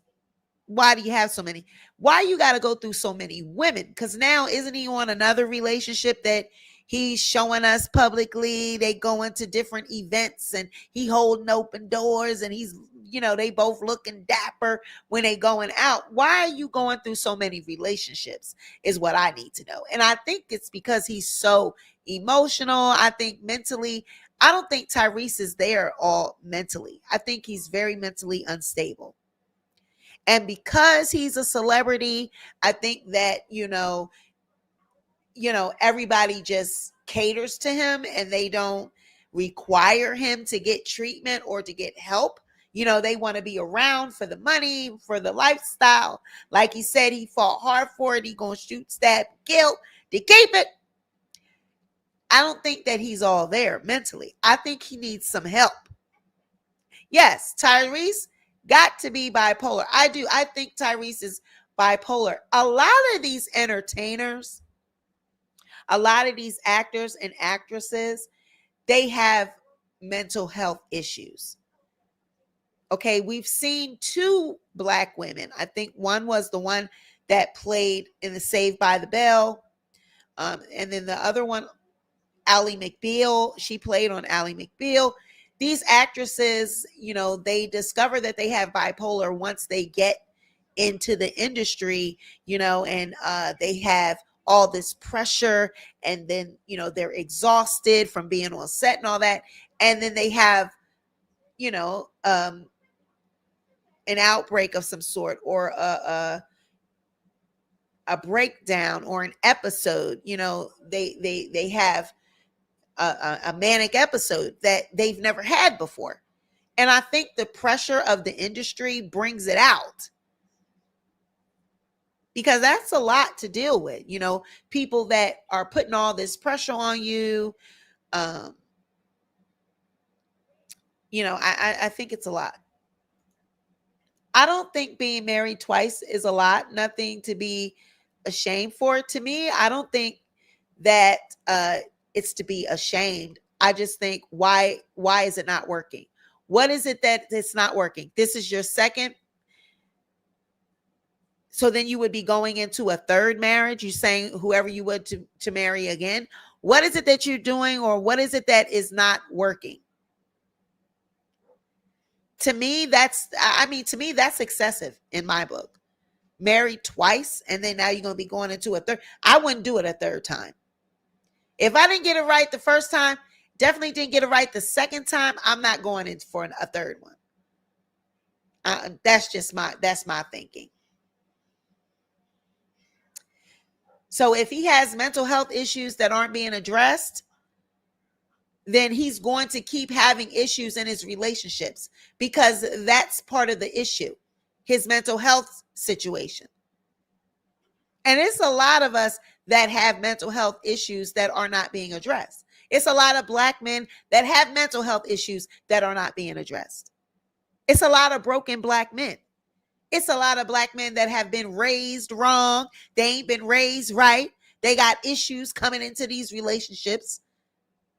why do you have so many? Why you got to go through so many women? Because now isn't he on another relationship that he's showing us publicly? They go into different events and he holding open doors and he's, they both looking dapper when they going out. Why are you going through so many relationships is what I need to know. And I think it's because he's so emotional. I think mentally, I don't think Tyrese is there all mentally. I think he's very mentally unstable. And because he's a celebrity, I think that, everybody just caters to him and they don't require him to get treatment or to get help. They want to be around for the money, for the lifestyle. Like he said, he fought hard for it. He gonna shoot, stab, kill to keep it. I don't think that he's all there mentally. I think he needs some help. Yes, Tyrese got to be bipolar. I do. I think Tyrese is bipolar. A lot of these entertainers, a lot of these actors and actresses, they have mental health issues. Okay, we've seen two Black women. I think one was the one that played in the Saved by the Bell. And then the other one, Ally McBeal, she played on Ally McBeal. These actresses, they discover that they have bipolar once they get into the industry, and they have all this pressure, and then, they're exhausted from being on set and all that. And then they have, an outbreak of some sort, or a breakdown, or an episode. They have a manic episode that they've never had before. And I think the pressure of the industry brings it out, because that's a lot to deal with. People that are putting all this pressure on you. I think it's a lot. I don't think being married twice is a lot. Nothing to be ashamed for. To me, I don't think that it's to be ashamed. I just think, why is it not working? What is it that it's not working? This is your second. So then you would be going into a third marriage. You're saying whoever you would to marry again. What is it that you're doing, or what is it that is not working? To me, that's excessive in my book. Married twice, and then now you're going to be going into a third. I wouldn't do it a third time. If I didn't get it right the first time, definitely didn't get it right the second time, I'm not going in for a third one. That's my thinking. So if he has mental health issues that aren't being addressed, then he's going to keep having issues in his relationships, because that's part of the issue, his mental health situation. And it's a lot of us that have mental health issues that are not being addressed. It's a lot of Black men that have mental health issues that are not being addressed. It's a lot of broken Black men. It's a lot of Black men that have been raised wrong. They ain't been raised right. They got issues coming into these relationships.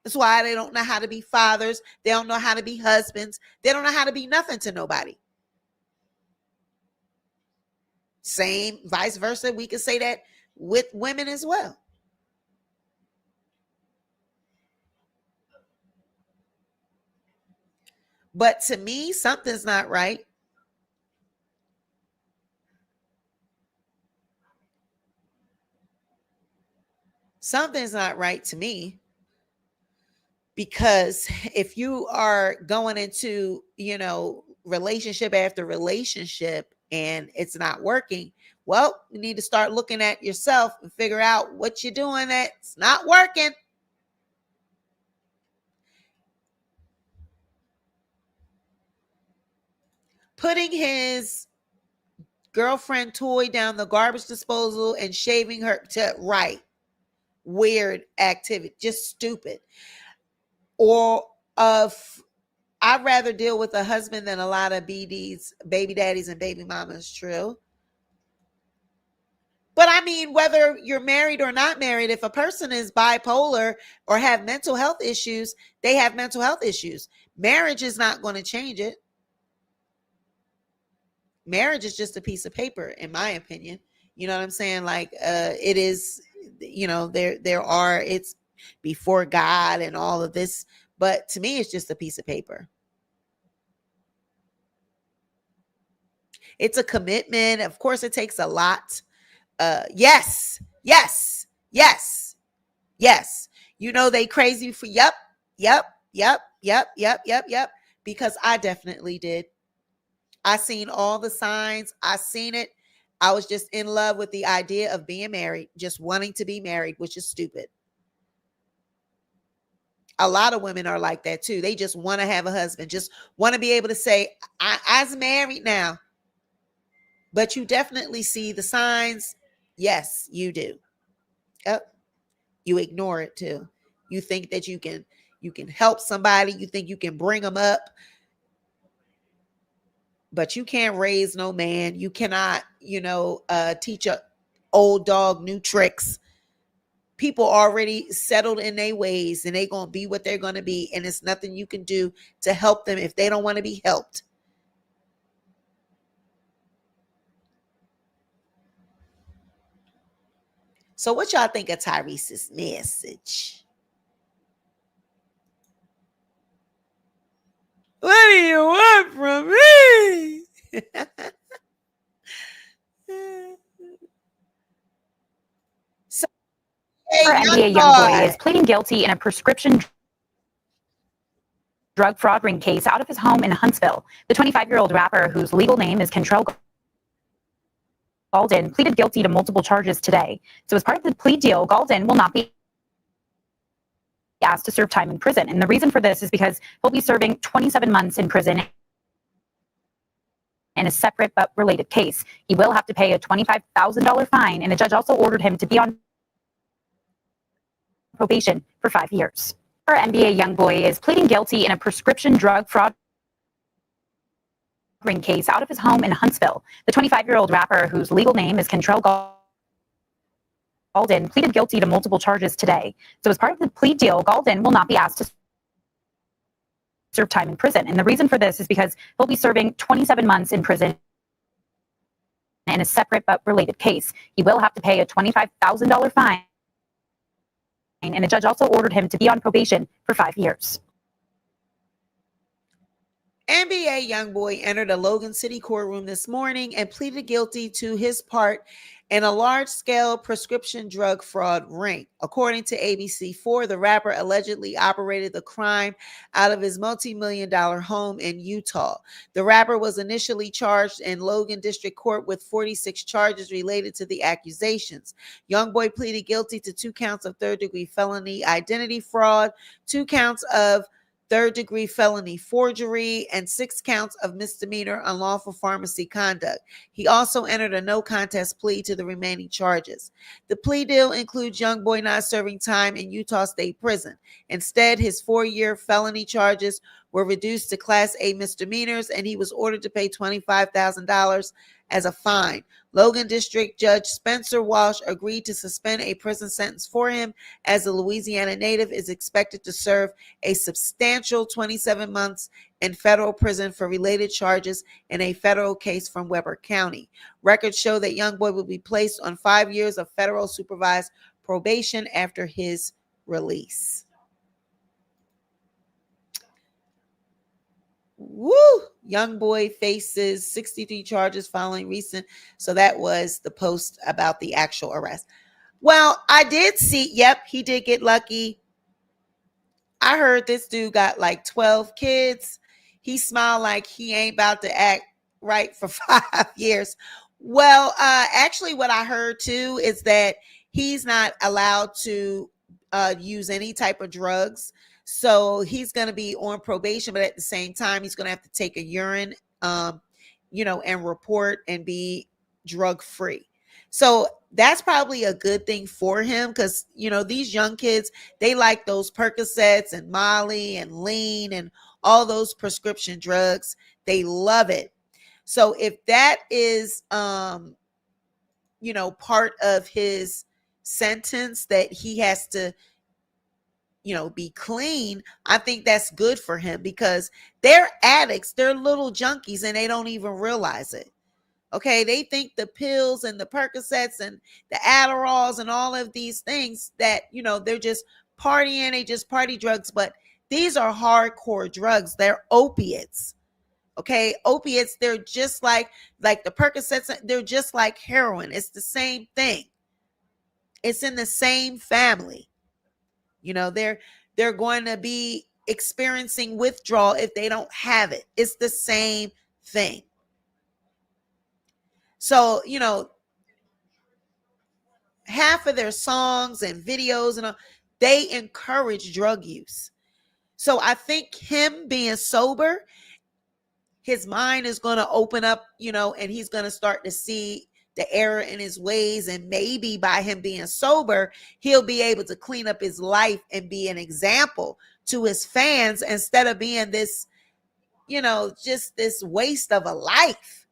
That's why they don't know how to be fathers. They don't know how to be husbands. They don't know how to be nothing to nobody. Same, vice versa. We could say that with women as well. But to me, something's not right. Something's not right to me. Because if you are going into, relationship after relationship, and it's not working. Well, you need to start looking at yourself and figure out what you're doing that's not working. Putting his girlfriend toy down the garbage disposal and shaving her to right. Weird activity, just stupid. Or I'd rather deal with a husband than a lot of BDs, baby daddies, and baby mamas. True. But I mean, whether you're married or not married, if a person is bipolar or have mental health issues, they have mental health issues. Marriage is not going to change it. Marriage is just a piece of paper, in my opinion. You know what I'm saying? Like, it is, there are, it's before God and all of this. But to me, it's just a piece of paper. It's a commitment. Of course, it takes a lot. Yes. They crazy for yep. Because I definitely did. I seen all the signs. I seen it. I was just in love with the idea of being married, just wanting to be married, which is stupid. A lot of women are like that too. They just want to have a husband, just want to be able to say, I's married now. But you definitely see the signs. Yes, you do. Yep. You ignore it too. You think that you can help somebody. You think you can bring them up. But you can't raise no man. You cannot, teach a old dog new tricks. People already settled in their ways, and they going to be what they're going to be. And it's nothing you can do to help them if they don't want to be helped. So what y'all think of Tyrese's message? What do you want from me? So, NBA YoungBoy is pleading guilty in a prescription drug fraud ring case out of his home in Huntsville. The 25-year-old rapper, whose legal name is Contrell Galden, pleaded guilty to multiple charges today. So as part of the plea deal, Galden will not be asked to serve time in prison. And the reason for this is because he'll be serving 27 months in prison in a separate but related case. He will have to pay a $25,000 fine, and the judge also ordered him to be on probation for 5 years. Our NBA YoungBoy is pleading guilty in a prescription drug fraud ring case out of his home in Huntsville. The 25-year-old rapper, whose legal name is Contrell Galden, pleaded guilty to multiple charges today. So as part of the plea deal, Galden will not be asked to serve time in prison. And the reason for this is because he'll be serving 27 months in prison in a separate but related case. He will have to pay a $25,000 fine, and the judge also ordered him to be on probation for 5 years. NBA YoungBoy entered a Logan City courtroom this morning and pleaded guilty to his part in a large-scale prescription drug fraud ring. According to ABC4, the rapper allegedly operated the crime out of his multi-million-dollar home in Utah. The rapper was initially charged in Logan District Court with 46 charges related to the accusations. YoungBoy pleaded guilty to 2 counts of third-degree felony identity fraud, 2 counts of third-degree felony forgery, and 6 counts of misdemeanor unlawful pharmacy conduct. He also entered a no-contest plea to the remaining charges. The plea deal includes YoungBoy not serving time in Utah State Prison. Instead, his 4-year felony charges were reduced to Class A misdemeanors, and he was ordered to pay $25,000 as a fine. Logan District Judge Spencer Walsh agreed to suspend a prison sentence for him, as the Louisiana native is expected to serve a substantial 27 months in federal prison for related charges in a federal case from Weber County. Records show that YoungBoy will be placed on 5 years of federal supervised probation after his release. Woo! YoungBoy faces 63 charges following recent. So that was the post about the actual arrest. Well, I did see, yep, he did get lucky. I heard this dude got like 12 kids. He smiled like he ain't about to act right, for 5 years. Well, actually, what I heard too is that he's not allowed to use any type of drugs. So he's going to be on probation, but at the same time, he's going to have to take a urine, and report and be drug free. So that's probably a good thing for him because, these young kids, they like those Percocets and Molly and lean and all those prescription drugs. They love it. So if that is, part of his sentence that he has to, be clean, I think that's good for him because they're addicts, they're little junkies, and they don't even realize it. Okay, they think the pills and the Percocets and the Adderalls and all of these things that, they're just partying, they just party drugs, but these are hardcore drugs. They're opiates. Okay, opiates, they're just like the Percocets, they're just like heroin. It's the same thing. It's in the same family. They're going to be experiencing withdrawal if they don't have it. It's the same thing. So, half of their songs and videos and all, they encourage drug use. So I think him being sober, his mind is going to open up, and he's going to start to see the error in his ways. And maybe by him being sober, he'll be able to clean up his life and be an example to his fans instead of being this, just this waste of a life.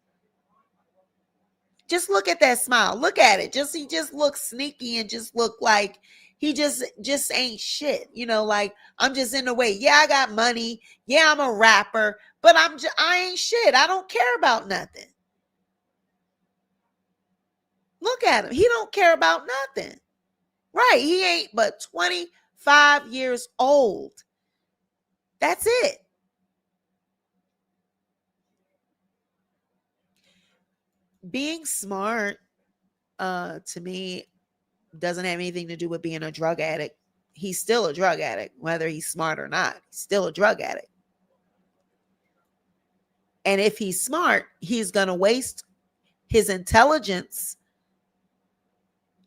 Just look at that smile. Look at it. He just looks sneaky and just look like he just ain't shit. Like, I'm just in the way. Yeah, I got money. Yeah, I'm a rapper, but I ain't shit. I don't care about nothing. Look at him. He don't care about nothing. Right. He ain't but 25 years old. That's it. Being smart, to me, doesn't have anything to do with being a drug addict. He's still a drug addict, whether he's smart or not. He's still a drug addict. And if he's smart, he's going to waste his intelligence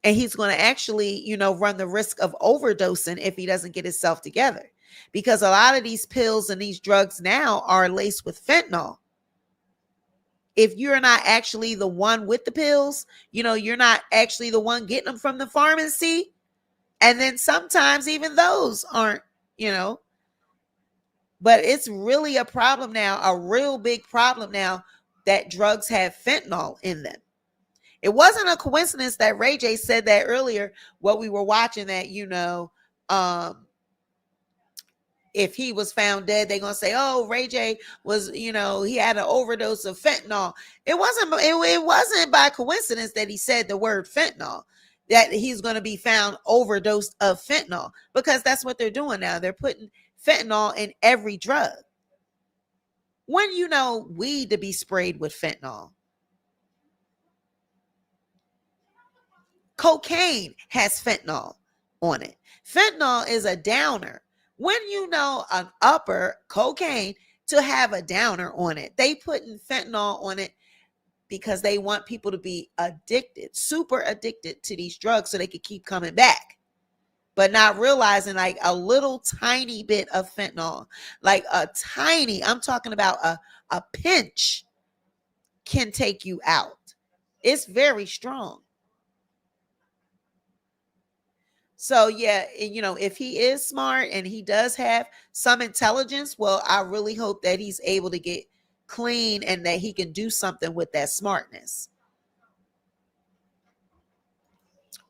and he's going to actually, run the risk of overdosing if he doesn't get himself together. Because a lot of these pills and these drugs now are laced with fentanyl. If you're not actually the one with the pills, you're not actually the one getting them from the pharmacy. And then sometimes even those aren't, but it's really a problem now, a real big problem now that drugs have fentanyl in them. It wasn't a coincidence that Ray J said that earlier while we were watching that, if he was found dead, they're going to say, oh, Ray J was, he had an overdose of fentanyl. It wasn't by coincidence that he said the word fentanyl, that he's going to be found overdosed of fentanyl, because that's what they're doing now. They're putting fentanyl in every drug. When weed to be sprayed with fentanyl. Cocaine has fentanyl on it. Fentanyl is a downer. When an upper, cocaine, to have a downer on it, they putting fentanyl on it because they want people to be addicted, super addicted to these drugs so they could keep coming back. But not realizing like a little tiny bit of fentanyl, like I'm talking about a pinch, can take you out. It's very strong. So yeah, if he is smart and he does have some intelligence, well, I really hope that he's able to get clean and that he can do something with that smartness.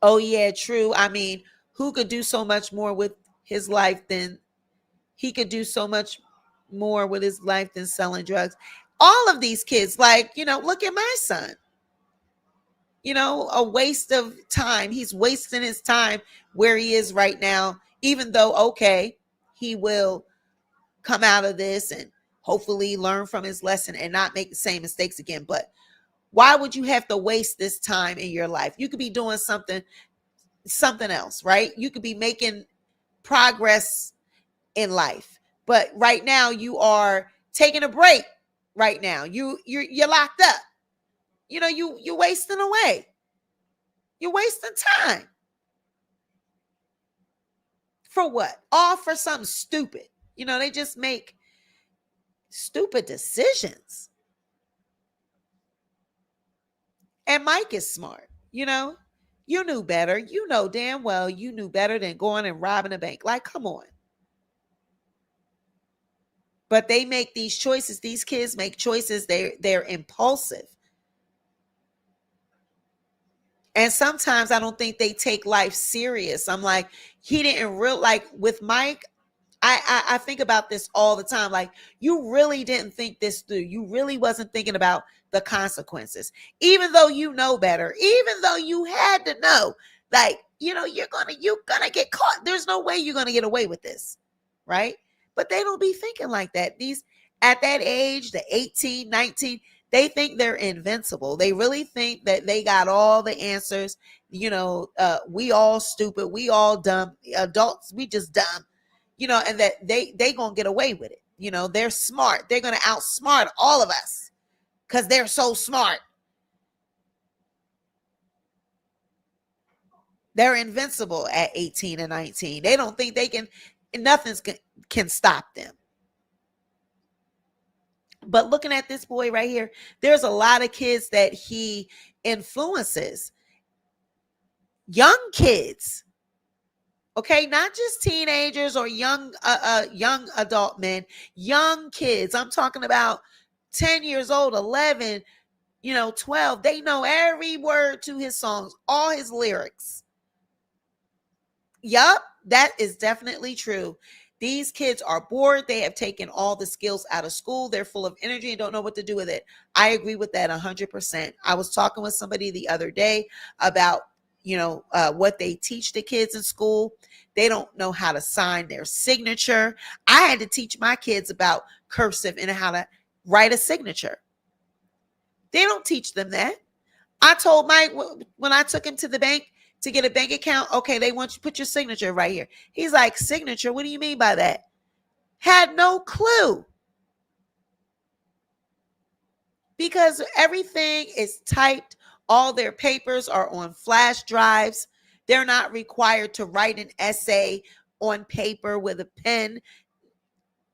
Oh yeah, true. I mean, who could do so much more with his life than he could do so much more with his life than selling drugs? All of these kids, like, look at my son. A waste of time. He's wasting his time where he is right now, even though, okay, he will come out of this and hopefully learn from his lesson and not make the same mistakes again. But why would you have to waste this time in your life? You could be doing something else, right? You could be making progress in life. But right now you are taking a break right now. You're locked up. You're wasting away. You're wasting time. For what? All for something stupid. They just make stupid decisions. And Mike is smart. You knew better. You know damn well you knew better than going and robbing a bank. Like, come on. But they make these choices. These kids make choices. They're impulsive. And sometimes I don't think they take life serious. I'm like, he didn't like with Mike. I think about this all the time. Like, you really didn't think this through. You really wasn't thinking about the consequences, even though you know better, even though you had to know, like, you're gonna get caught. There's no way you're gonna get away with this, right? But they don't be thinking like that. These at that age, the 18, 19, they think they're invincible. They really think that they got all the answers. We all stupid. We all dumb. Adults, we just dumb. And that they gonna get away with it. They're smart. They're gonna outsmart all of us because they're so smart. They're invincible at 18 and 19. They don't think nothing can stop them. But looking at this boy right here, there's a lot of kids that he influences. Young kids. Okay, not just teenagers or young adult men, young kids. I'm talking about 10 years old, 11, 12. They know every word to his songs, all his lyrics. Yup, that is definitely true. These kids are bored. They have taken all the skills out of school. They're full of energy and don't know what to do with it. I agree with that 100%. I was talking with somebody the other day about what they teach the kids in school. They don't know how to sign their signature. I had to teach my kids about cursive and how to write a signature. They don't teach them that. I told Mike when I took him to the bank to get a bank account, okay, they want you to put your signature right here. He's like, signature? What do you mean by that? Had no clue. Because everything is typed. All their papers are on flash drives. They're not required to write an essay on paper with a pen.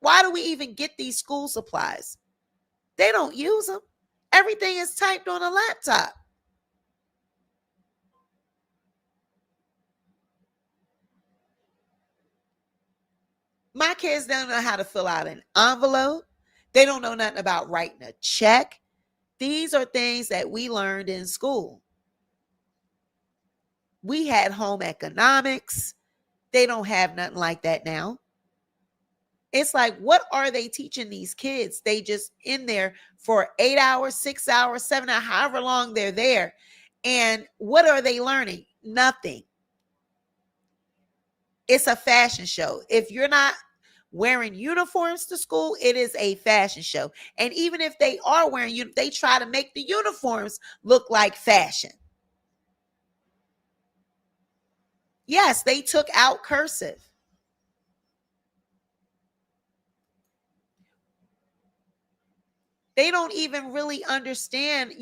Why do we even get these school supplies? They don't use them. Everything is typed on a laptop. My kids don't know how to fill out an envelope. They don't know nothing about writing a check. These are things that we learned in school. We had home economics. They don't have nothing like that now. It's like, what are they teaching these kids? They just in there for 8 hours, 6 hours, 7 hours, however long they're there. And what are they learning? Nothing. It's a fashion show. If you're not wearing uniforms to school, it is a fashion show. And even if they are wearing they try to make the uniforms look like fashion. Yes, they took out cursive. They don't even really understand,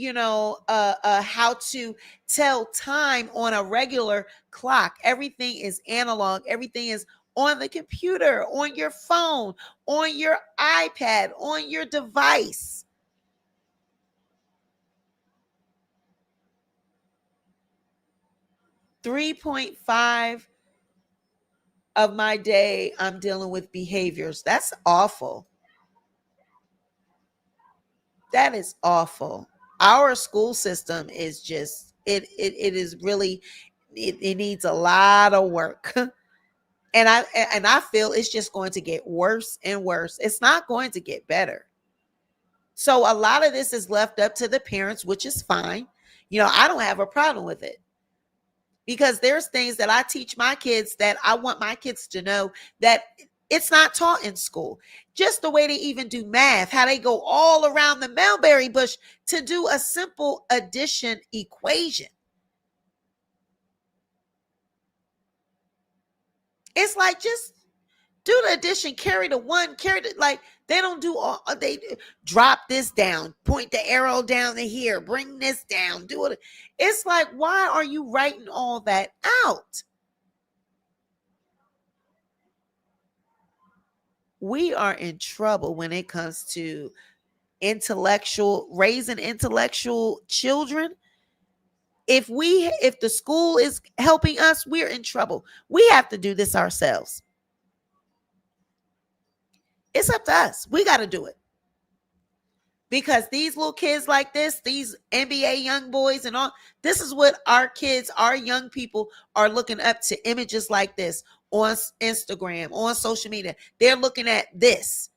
how to tell time on a regular clock. Everything is analog. Everything is on the computer, on your phone, on your iPad, on your device. .5 of my day, I'm dealing with behaviors. That's awful. That is awful. Our school system is just, it is really, it needs a lot of work. And I feel it's just going to get worse and worse. It's not going to get better. So a lot of this is left up to the parents, which is fine. I don't have a problem with it. Because there's things that I teach my kids that I want my kids to know that it's not taught in school. Just the way they even do math, how they go all around the mulberry bush to do a simple addition equation. It's like, just Do the addition, carry the one, carry the, like, they don't do all, they drop this down, point the arrow down to here, bring this down, do it. It's like, why are you writing all that out? We are in trouble when it comes to raising intellectual children. If the school is helping us, we're in trouble. We have to do this ourselves. It's up to us. We got to do it. Because these little kids like this, these NBA young boys and all, this is what our kids, our young people are looking up to, images like this on Instagram, on social media. They're looking at this.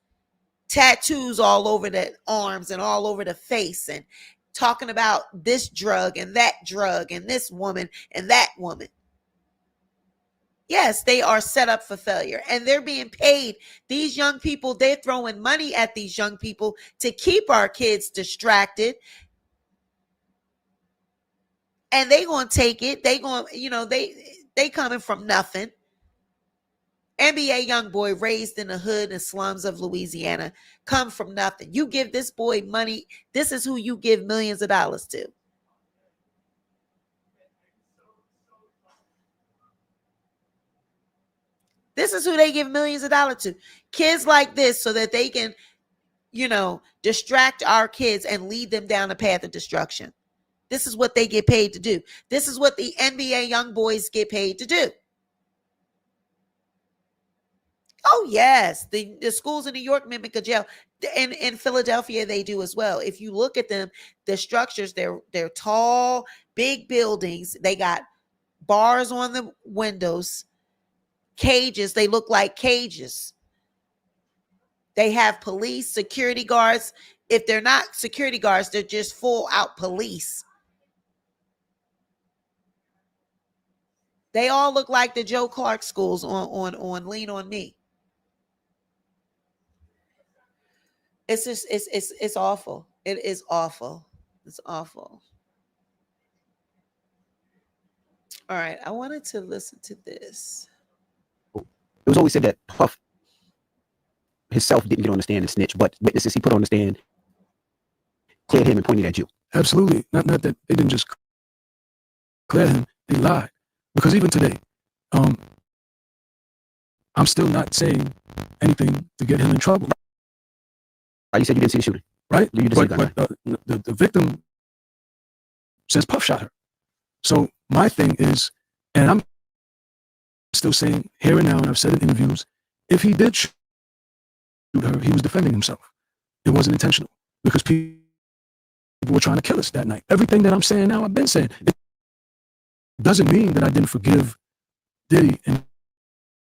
Tattoos all over the arms and all over the face, and talking about this drug and this woman and that woman. Yes, they are set up for failure, and they're being paid. These young people, they're throwing money at these young people to keep our kids distracted. And they going to take it. They going, they coming from nothing. NBA young boy raised in the hood and slums of Louisiana, come from nothing. You give this boy money. This is who you give millions of dollars to. This is who they give millions of dollars to. Kids like this, so that they can, distract our kids and lead them down a path of destruction. This is what they get paid to do. This is what the NBA young boys get paid to do. Oh, yes. The schools in New York mimic a jail. In Philadelphia, they do as well. If you look at them, the structures, they're tall, big buildings. They got bars on the windows, cages. They look like cages. They have police, security guards. If they're not security guards, they're just full out police. They all look like the Joe Clark schools on Lean On Me. It's just, it's awful. It is awful. It's awful. All right. I wanted to listen to this. It was always said that Puff himself didn't get on the stand and snitch, but witnesses he put on the stand cleared him and pointed at you. Absolutely. Not that they didn't just clear him, they lied. Because even today, I'm still not saying anything to get him in trouble. You said you didn't see the shooting. Right? You didn't see the gun, but the victim says Puff shot her. So my thing is, and I'm still saying here and now, and I've said in interviews, if he did shoot her, he was defending himself. It wasn't intentional, because people were trying to kill us that night. Everything that I'm saying now, I've been saying. It doesn't mean that I didn't forgive Diddy and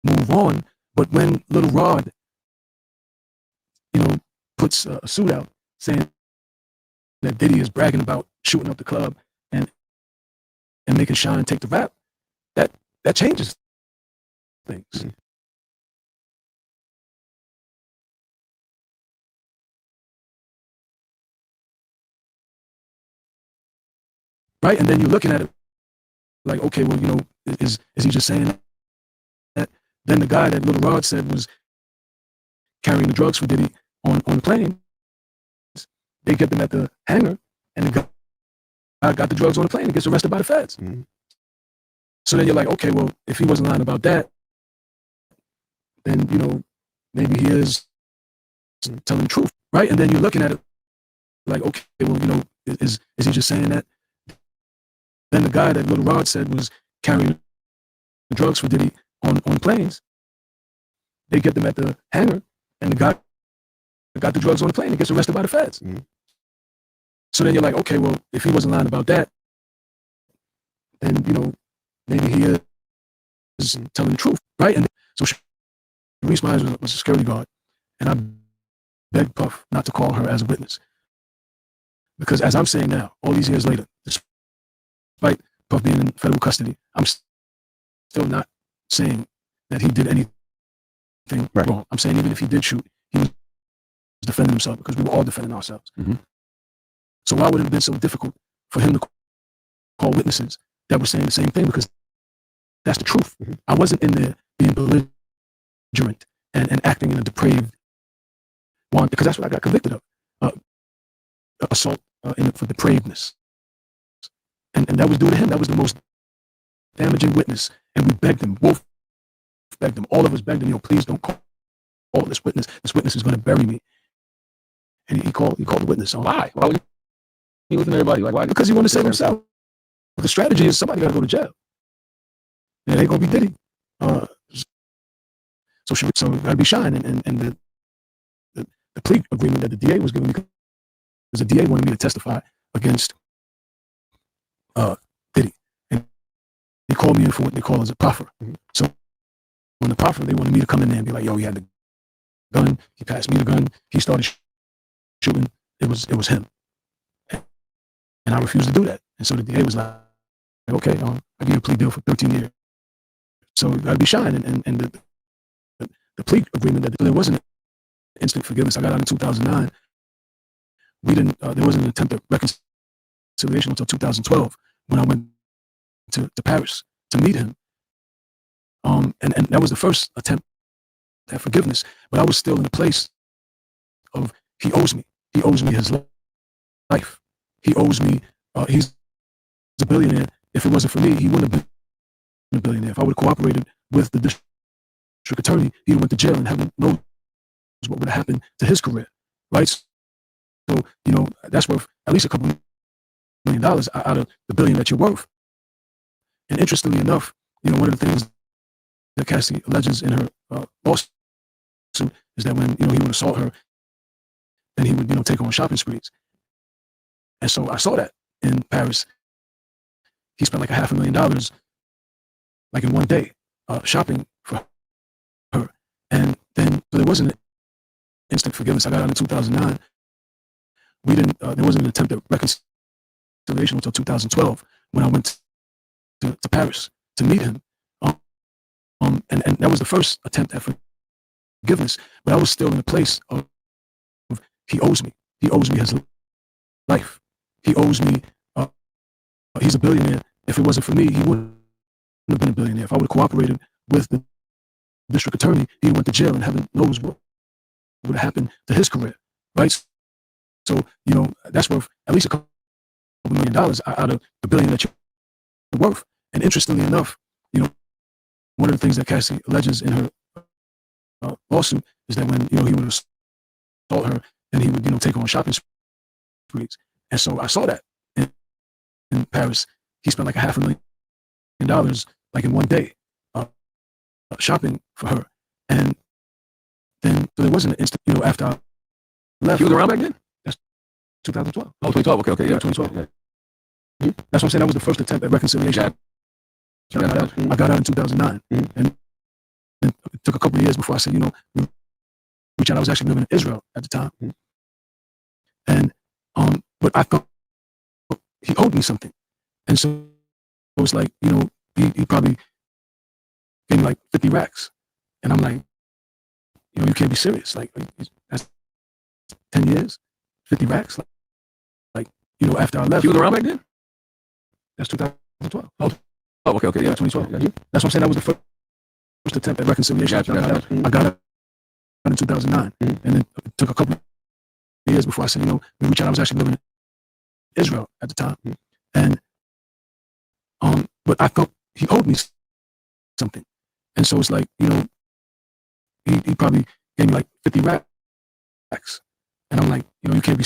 move on. But when Little Rod, puts a suit out saying that Diddy is bragging about shooting up the club and making Shyne take the rap, that changes things. Mm-hmm. Right? And then you're looking at it like, okay, well, is he just saying that? Then the guy that Little Rod said was carrying the drugs for Diddy on the plane, they get them at the hangar, and the guy got the drugs on the plane and gets arrested by the feds. Mm-hmm. So then you're like, okay, well, if he wasn't lying about that, then, maybe he is telling the truth, right? And then you're looking at it like, okay, well, is he just saying that? Then the guy that Little Rod said was carrying the drugs for Diddy on planes, they get them at the hangar, and the guy got the drugs on the plane and gets arrested by the feds. Mm-hmm. So then you're like, okay, well, if he wasn't lying about that, then, maybe he is telling the truth, right? And so Tyrese Myers was a security guard, and I begged Puff not to call her as a witness. Because as I'm saying now, all these years later, despite Puff being in federal custody, I'm still not saying that he did anything wrong. I'm saying even if he did shoot, he was defending himself, because we were all defending ourselves. Mm-hmm. So why would it have been so difficult for him to call witnesses that were saying the same thing? Because that's the truth. Mm-hmm. I wasn't in there being belligerent and acting in a depraved one, because that's what I got convicted of, assault for depravedness, and that was due to him. That was the most damaging witness, and we begged him, both begged him, all of us begged him, please don't call this witness. This witness is going to bury me. And he called the witness. Why? Why would he listen to everybody? Like, why? Because he wanted to save himself. The strategy is somebody got to go to jail. And it ain't going to be Diddy. So that'd be Shyne, and the plea agreement that the DA was giving me, because the DA wanted me to testify against Diddy, and he called me in for what they call as a proffer. So when the proffer, they wanted me to come in there and be like, yo, he had the gun, he passed me the gun, he started shooting, it was him, and I refused to do that. And so the DA was like, okay, I give you a plea deal for 13 years. So that'd be Shyne, and the plea agreement that there wasn't instant forgiveness. I got out in 2009. There wasn't an attempt at reconciliation until 2012 when I went to Paris to meet him. And that was the first attempt at forgiveness, but I was still in a place of, he owes me. He owes me his life. He owes me, he's a billionaire. If it wasn't for me, he wouldn't have been a billionaire. If I would have cooperated with the district attorney, he went to jail, and heaven knows what would have happened to his career, right? So, that's worth at least a couple $1 million out of the $1 billion that you're worth. And interestingly enough, one of the things that Cassie alleges in her lawsuit is that when, he would assault her, then he would, take her on shopping sprees. And so I saw that in Paris. He spent like $500,000, like in one day, shopping for her. And then there wasn't instant forgiveness. I got out in 2009. There wasn't an attempt at reconciliation until 2012 when I went to Paris to meet him. And that was the first attempt at forgiveness, but I was still in a place of, he owes me. He owes me his life. He owes me, he's a billionaire. If it wasn't for me, he wouldn't have been a billionaire. If I would have cooperated with the district attorney, he went to jail, and heaven knows what would have happened to his career, right? So, that's worth at least a couple $1 million out of the $1 billion that you're worth. And interestingly enough, one of the things that Cassie alleges in her lawsuit is that when, he would assault her, then he would, take her on shopping sprees. And so I saw that in Paris. He spent like $500,000, like in one day, shopping for her. And then there wasn't an instant, after I left. He was around back then? That's 2012. Oh, 2012. Okay, yeah, 2012. Yeah. That's what I'm saying. That was the first attempt at reconciliation. I got out in 2009. And it took a couple of years before I said, reach out. I was actually living in Israel at the time. And, but I thought he owed me something. And so it was like, he probably gave me like 50 racks. And I'm like, you can't be serious. Like, that's 10 years, 50 racks. Like, after I left. You was around back then? That's 2012. Oh, okay, yeah, 2012. Yeah. That's what I'm saying. That was the first attempt at reconciliation. I got out in 2009. And then it took a couple of years before I said, reach out. I was actually living in Israel at the time. And, but I thought he owed me something. And so it's like, he probably gave me like 50 racks. And I'm like, you can't be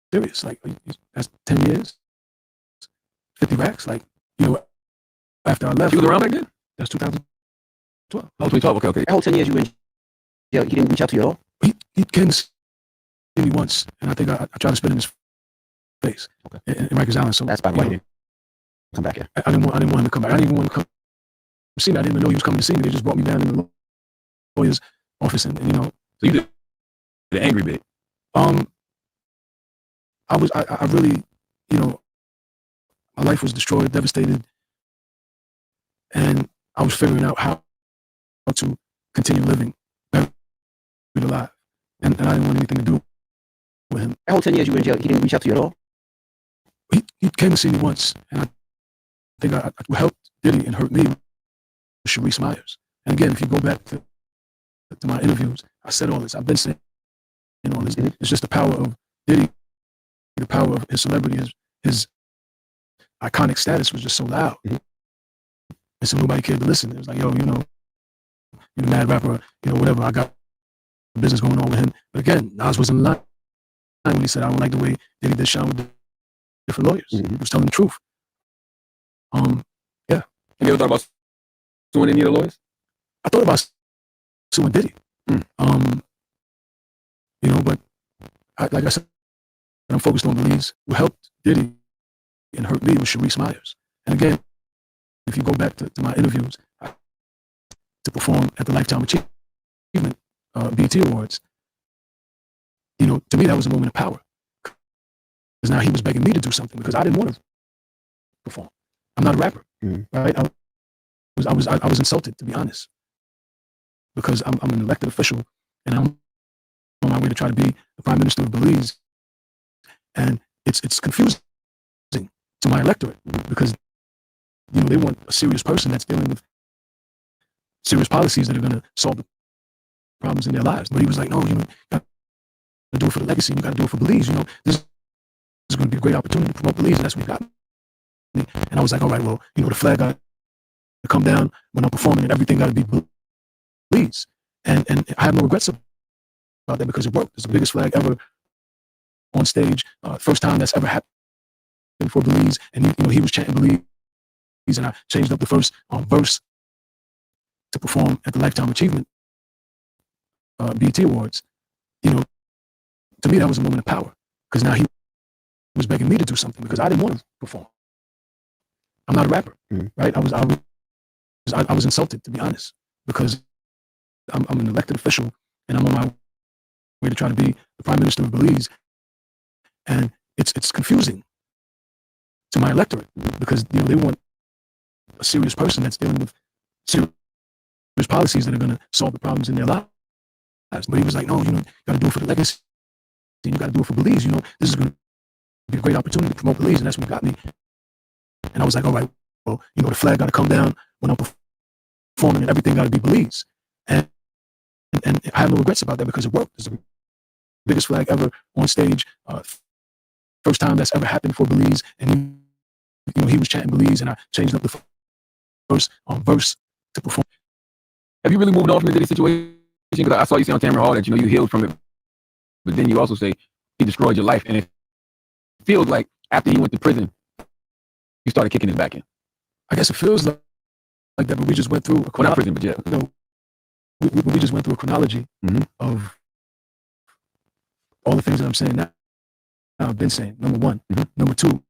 serious. Like, that's 10 years, 50 racks. Like, after I left. You was around back then? That's 2012. Oh, 2012. Okay. That whole 10 years you were in jail, he didn't reach out to you at all? He came to see me once, and I think I tried to spit in his face. Okay. In Rikers Island. So that's why he didn't come back here. I didn't want him to come back. I didn't even want him to come see me. I didn't even know he was coming to see me. They just brought me down in the lawyer's office, and So you did the angry bit. I really, my life was destroyed, devastated, and I was figuring out how to continue living, buried alive, and I didn't want anything to do with him. That whole 10 years you were in jail, he didn't reach out to you at all? He came to see me once, and I think I helped Diddy and hurt me with Tyrese Myers. And again, if you go back to to my interviews, I said all this. I've been saying all this. It's just the power of Diddy, the power of his celebrity, his iconic status was just so loud. And so nobody cared to listen. It was like, yo, you're a mad rapper, whatever. I got business going on with him. But again, Nas wasn't lying when he said, I don't like the way Diddy did Shyne with different lawyers. He was telling the truth. Yeah. Have you ever thought about suing any of the lawyers? I thought about suing Diddy. But like I said, I'm focused on Belize. What helped Diddy and hurt me was Tyrese Myers. And again, if you go back to my interviews, to perform at the Lifetime Achievement BET Awards, to me that was a moment of power. Because now he was begging me to do something because I didn't want to perform. I'm not a rapper, right? I was insulted, to be honest, because I'm an elected official and I'm on my way to try to be the Prime Minister of Belize, and it's confusing to my electorate because they want a serious person that's dealing with serious policies that are going to solve the problems in their lives. But he was like, no, you got to do it for the legacy. You got to do it for Belize. This is going to be a great opportunity to promote Belize, and that's what he got me. And I was like, all right, well, the flag got to come down when I'm performing, and everything got to be Belize. And I have no regrets about that because it worked. It's the biggest flag ever on stage. First time that's ever happened for Belize. And he was chanting Belize, and I changed up the first verse to perform at the Lifetime Achievement BET Awards. To me that was a moment of power because now he was begging me to do something because I didn't want to perform. I'm not a rapper, right? I was insulted, to be honest, because I'm an elected official and I'm on my way to try to be the Prime Minister of Belize, and it's confusing to my electorate because they want a serious person that's dealing with serious policies that are going to solve the problems in their lives. But he was like, no, you got to do it for the legacy. You got to do it for Belize. This is going to be a great opportunity to promote Belize, and that's what got me. And I was like, all right, well, the flag got to come down when I'm performing, and everything got to be Belize. And I have no regrets about that because it worked. It's the biggest flag ever on stage. First time that's ever happened for Belize, and he was chanting Belize, and I changed up the first verse to perform. Have you really moved on from the Diddy situation? Because I saw you say on camera all that you healed from it, but then you also say he destroyed your life, and it feels like after you went to prison, you started kicking it back in. I guess it feels like that, but we just went through a not prison, but jail. We just went through a chronology of all the things that I'm saying now. I've been saying. Number one. Number two,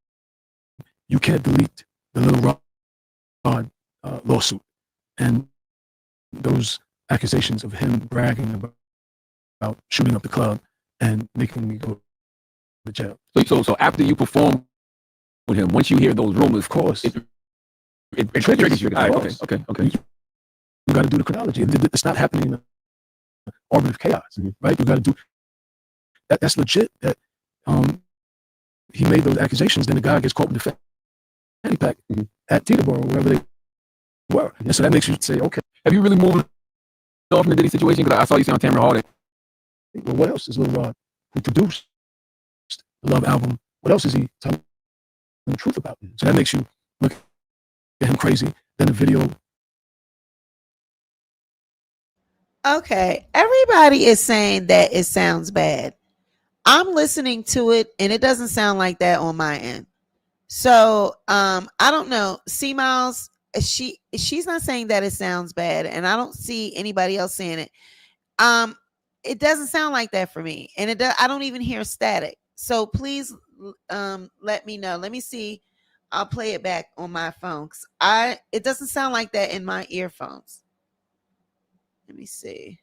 you can't delete the Little Rod lawsuit and those accusations of him bragging about shooting up the club and making me go to jail. So after you perform with him, once you hear those rumors, of course, it triggers you. Right, okay. You got to do the chronology. It's not happening in an orbit of chaos, right? You got to do that. That's legit. That he made those accusations. Then the guy gets caught with the fanny pack at Teterboro, wherever they were. And so that makes you say, okay, have you really moved on from the Diddy situation? Because I saw you say on camera all that. Well, what else is Lil Rod, who produced the Love album? What else is he telling the truth about? So that makes you look at him crazy. Then the video. Okay, everybody is saying that it sounds bad. I'm listening to it and it doesn't sound like that on my end. So I don't know. C Miles, she's not saying that it sounds bad, and I don't see anybody else saying it. It doesn't sound like that for me, and I don't even hear static. So please let me know. Let me see. I'll play it back on my phone. It doesn't sound like that in my earphones. Let me see.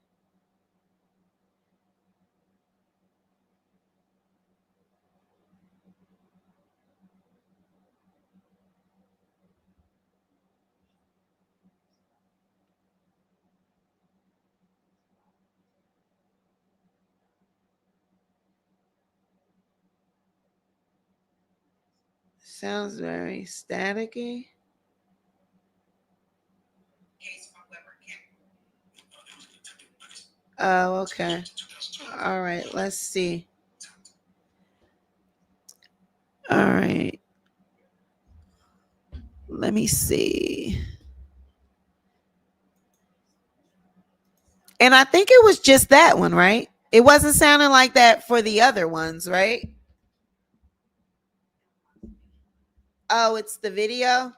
Sounds very staticky. Oh, okay. All right. Let's see. All right. Let me see. And I think it was just that one, right? It wasn't sounding like that for the other ones, right? Oh, it's the video.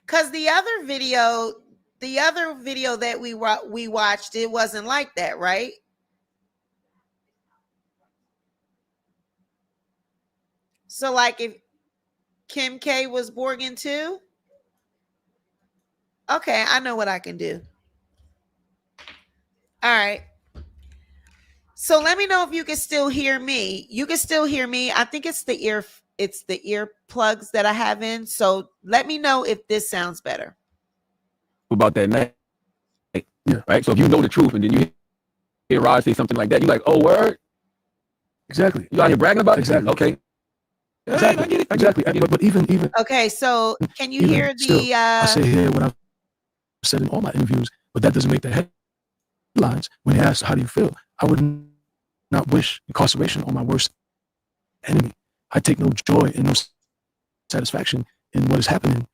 Cuz the other video that we watched, it wasn't like that, right? So like if Kim K was Borgin too, okay, I know what I can do. All right. So let me know if you can still hear me. You can still hear me. I think it's the ear plugs that I have in. So let me know if this sounds better. About that night, Yeah. right? So if you know the truth and then you hear Rod say something like that, you're like, oh, word? Exactly. You out here bragging about it? Exactly. Okay. Exactly. I get it. Exactly. But even Okay, so can you even hear still, the I say here what I've said in all my interviews, but that doesn't make the headlines. When they ask, how do you feel? I would not wish incarceration on my worst enemy. I take no joy and no satisfaction in what is happening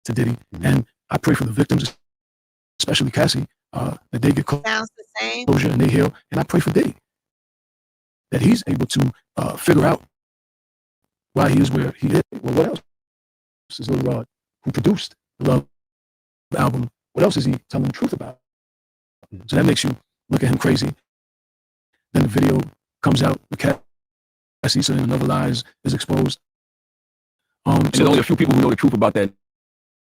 to Diddy. And I pray for the victims, especially Cassie, that they get sounds the same? closure and they heal. And I pray for Diddy, that he's able to figure out why he is where he is. Well, what else is Lil Rod, who produced the Love album, what else is he telling the truth about? So that makes you look at him crazy. Then the video comes out, the Cassie, so another lie is exposed. And there's only a few people who know the truth about that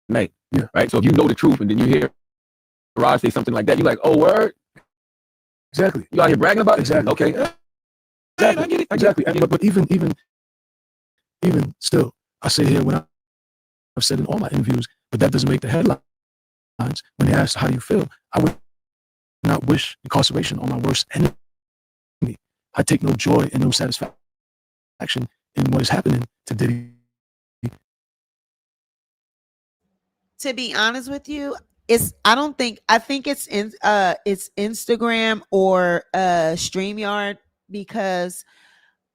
night. Yeah. Right? So if you know the truth and then you hear Rod say something like that, you're like, oh, word? Exactly. You out here bragging about it? Exactly. Okay. Exactly. I get it. Exactly. But even still, I say here what I've said in all my interviews, but that doesn't make the headlines. When they ask, how do you feel? I would not wish incarceration on my worst enemy. I take no joy and no satisfaction in what is happening to Diddy. To be honest with you, I think it's it's Instagram or StreamYard, because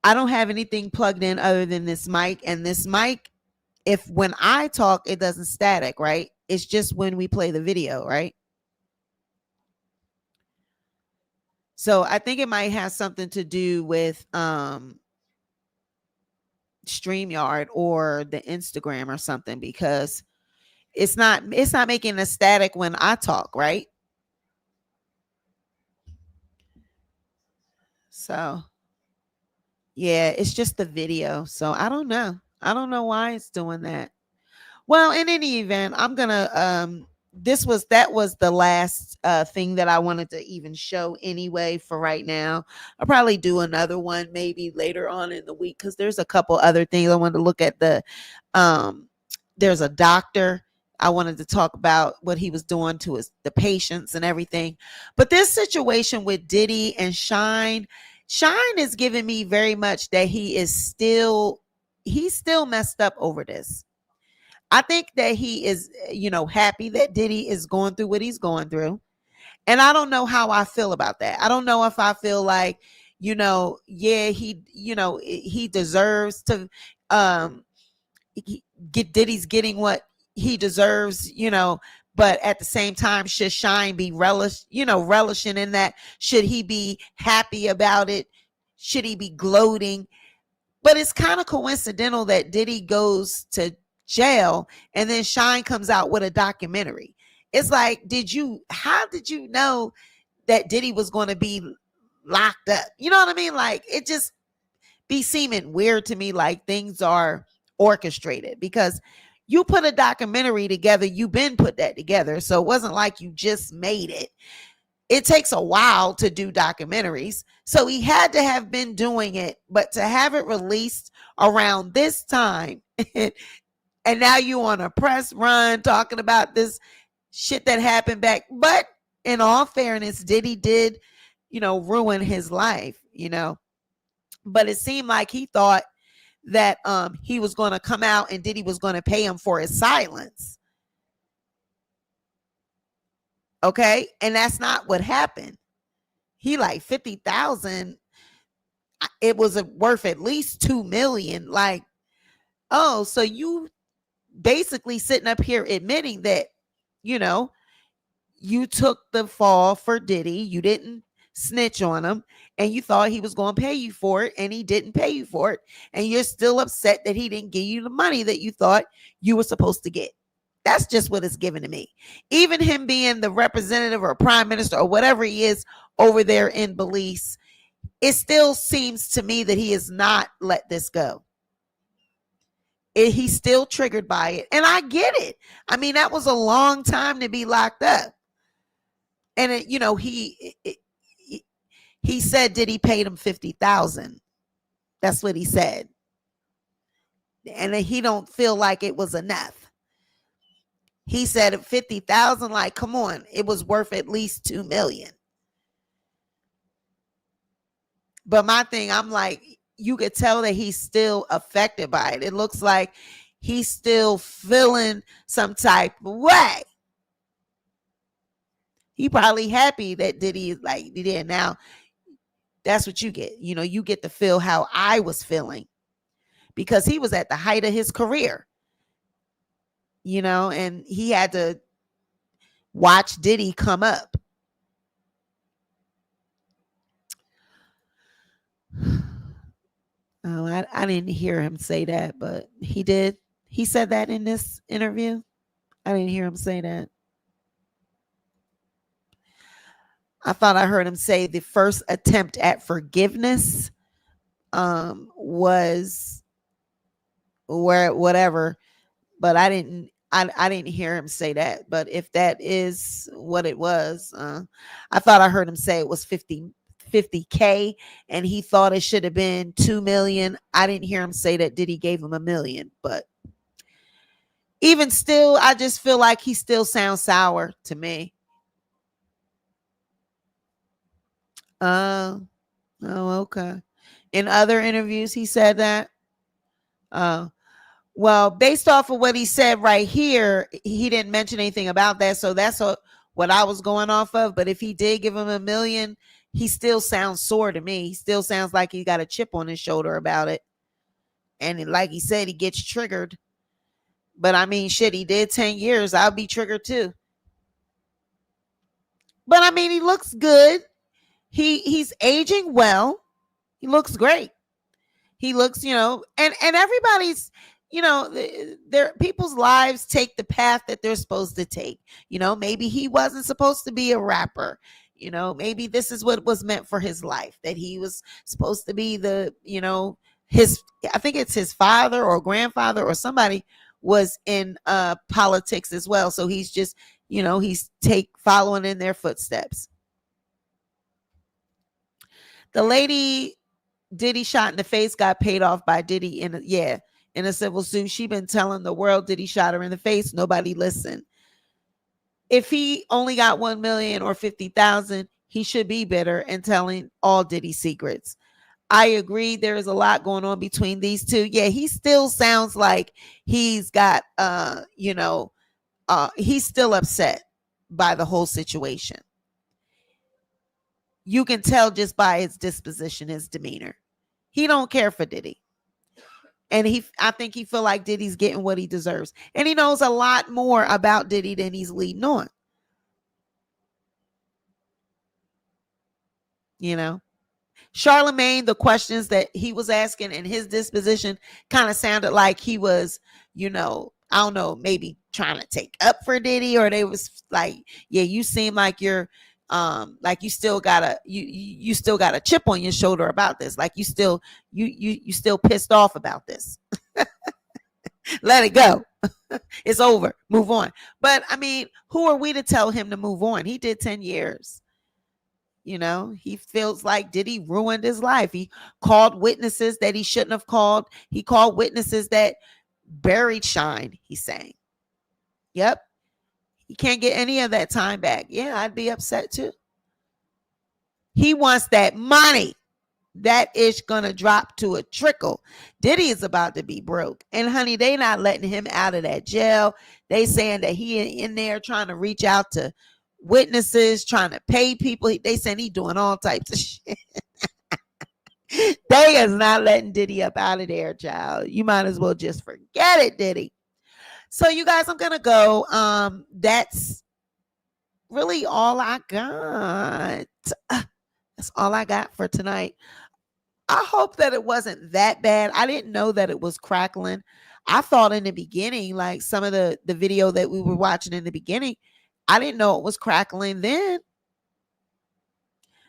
I don't have anything plugged in other than this mic, and this mic, if when I talk it doesn't static, right? It's just when we play the video, right? So I think it might have something to do with StreamYard or the Instagram or something, because it's not making a static when I talk, right? So yeah, it's just the video. So I don't know. I don't know why it's doing that. Well, in any event, I'm gonna that was the last thing that I wanted to even show anyway for right now. I'll probably do another one maybe later on in the week, because there's a couple other things I wanted to look at. Um there's a doctor. I wanted to talk about what he was doing to the patients and everything. But this situation with Diddy and Shyne is giving me very much that he's still messed up over this. I think that he is, happy that Diddy is going through what he's going through. And I don't know how I feel about that. I don't know if I feel like, yeah, he deserves to um get Diddy's getting what he deserves, but at the same time, should Shyne be relishing in that? Should he be happy about it? Should he be gloating? But it's kind of coincidental that Diddy goes to jail and then Shyne comes out with a documentary. It's like, how did you know that Diddy was going to be locked up? You know what I mean? Like, it just be seeming weird to me, like things are orchestrated, because you put a documentary together, you've been put that together. So it wasn't like you just made it. It takes a while to do documentaries. So he had to have been doing it, but to have it released around this time, and now you on a press run talking about this shit that happened back. But in all fairness, Diddy did, ruin his life, but it seemed like he thought that he was going to come out and Diddy was going to pay him for his silence. Okay. And that's not what happened. He like 50,000. It was worth at least 2 million. Like, oh, so you basically sitting up here admitting that, you know, you took the fall for Diddy. You didn't snitch on him and you thought he was going to pay you for it and he didn't pay you for it. And you're still upset that he didn't give you the money that you thought you were supposed to get. That's just what it's given to me. Even him being the representative or prime minister or whatever he is over there in Belize, it still seems to me that he has not let this go. He's still triggered by it. And I get it. I mean, that was a long time to be locked up. And, he said Diddy paid him 50,000. That's what he said. And he don't feel like it was enough. He said 50,000, like, come on, it was worth at least 2 million. But my thing, I'm like, you could tell that he's still affected by it. It looks like he's still feeling some type of way. He probably happy that Diddy is like, he did. Now, that's what you get. You get to feel how I was feeling because he was at the height of his career, and he had to watch Diddy come up. Oh, I didn't hear him say that, but he did. He said that in this interview. I didn't hear him say that. I thought I heard him say the first attempt at forgiveness was whatever, but I didn't hear him say that. But if that is what it was, I thought I heard him say it was 50K and he thought it should have been 2 million. I didn't hear him say that Diddy gave him $1 million, but even still, I just feel like he still sounds sour to me. Oh, okay. In other interviews, he said that. Well, based off of what he said right here, he didn't mention anything about that. So that's what I was going off of. But if he did give him $1 million, he still sounds sore to me. He still sounds like he got a chip on his shoulder about it. And like he said, he gets triggered. But I mean, shit, he did 10 years. I'll be triggered too. But I mean, he looks good. He's aging well. He looks great. He looks, and everybody's, their people's lives take the path that they're supposed to take. Maybe he wasn't supposed to be a rapper. Maybe this is what was meant for his life, that he was supposed to be I think it's his father or grandfather or somebody was in politics as well. So he's just, he's following in their footsteps. The lady Diddy shot in the face got paid off by Diddy in a civil suit. She been telling the world Diddy shot her in the face. Nobody listened. If he only got 1 million or 50,000, he should be bitter and telling all Diddy secrets. I agree. There is a lot going on between these two. Yeah, he still sounds like he's got, he's still upset by the whole situation. You can tell just by his disposition, his demeanor. He don't care for Diddy. And I think he feel like Diddy's getting what he deserves. And he knows a lot more about Diddy than he's leading on. Charlemagne, the questions that he was asking and his disposition kind of sounded like he was, I don't know, maybe trying to take up for Diddy, or they was like, yeah, you seem like you're like you still got a chip on your shoulder about this. Like you still pissed off about this. Let it go. It's over. Move on. But I mean, who are we to tell him to move on? He did 10 years. He feels like Diddy ruined his life. He called witnesses that he shouldn't have called. He called witnesses that buried Shyne, he's saying. Yep. He can't get any of that time back. Yeah, I'd be upset too. He wants that money. That is going to drop to a trickle. Diddy is about to be broke. And honey, they not letting him out of that jail. They saying that he in there trying to reach out to witnesses, trying to pay people. They saying he doing all types of shit. They is not letting Diddy up out of there, child. You might as well just forget it, Diddy. So you guys, I'm gonna go. That's really all I got. That's all I got for tonight. I hope that it wasn't that bad. I didn't know that it was crackling. I thought in the beginning, like some of the video that we were watching in the beginning, I didn't know it was crackling then.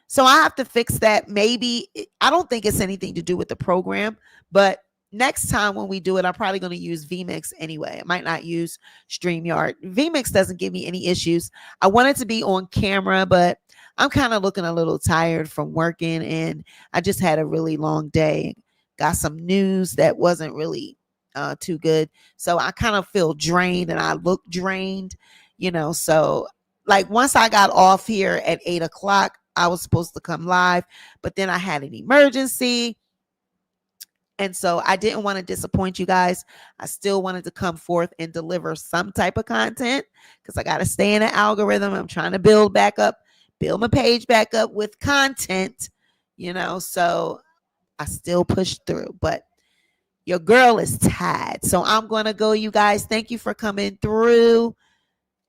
So I have to fix that. Maybe I don't think it's anything to do with the program, but next time when we do it, I'm probably going to use vMix anyway. I might not use StreamYard. vMix doesn't give me any issues. I want it to be on camera, but I'm kind of looking a little tired from working, and I just had a really long day. Got some news that wasn't really too good. So I kind of feel drained and I look drained, so like once I got off here at 8 o'clock, I was supposed to come live, but then I had an emergency. And so I didn't want to disappoint you guys. I still wanted to come forth and deliver some type of content because I got to stay in the algorithm. I'm trying to build my page back up with content, so I still push through, but your girl is tired. So I'm going to go, you guys. Thank you for coming through.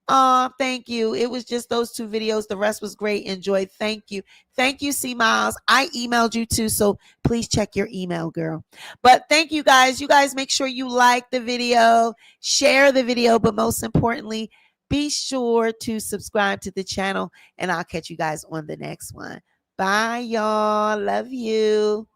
Oh, thank you. It was just those 2 videos. The rest was great. Enjoy. Thank you. Thank you, C Miles. I emailed you too, so please check your email, girl. But thank you guys. You guys make sure you like the video, share the video, but most importantly, be sure to subscribe to the channel, and I'll catch you guys on the next one. Bye, y'all. Love you.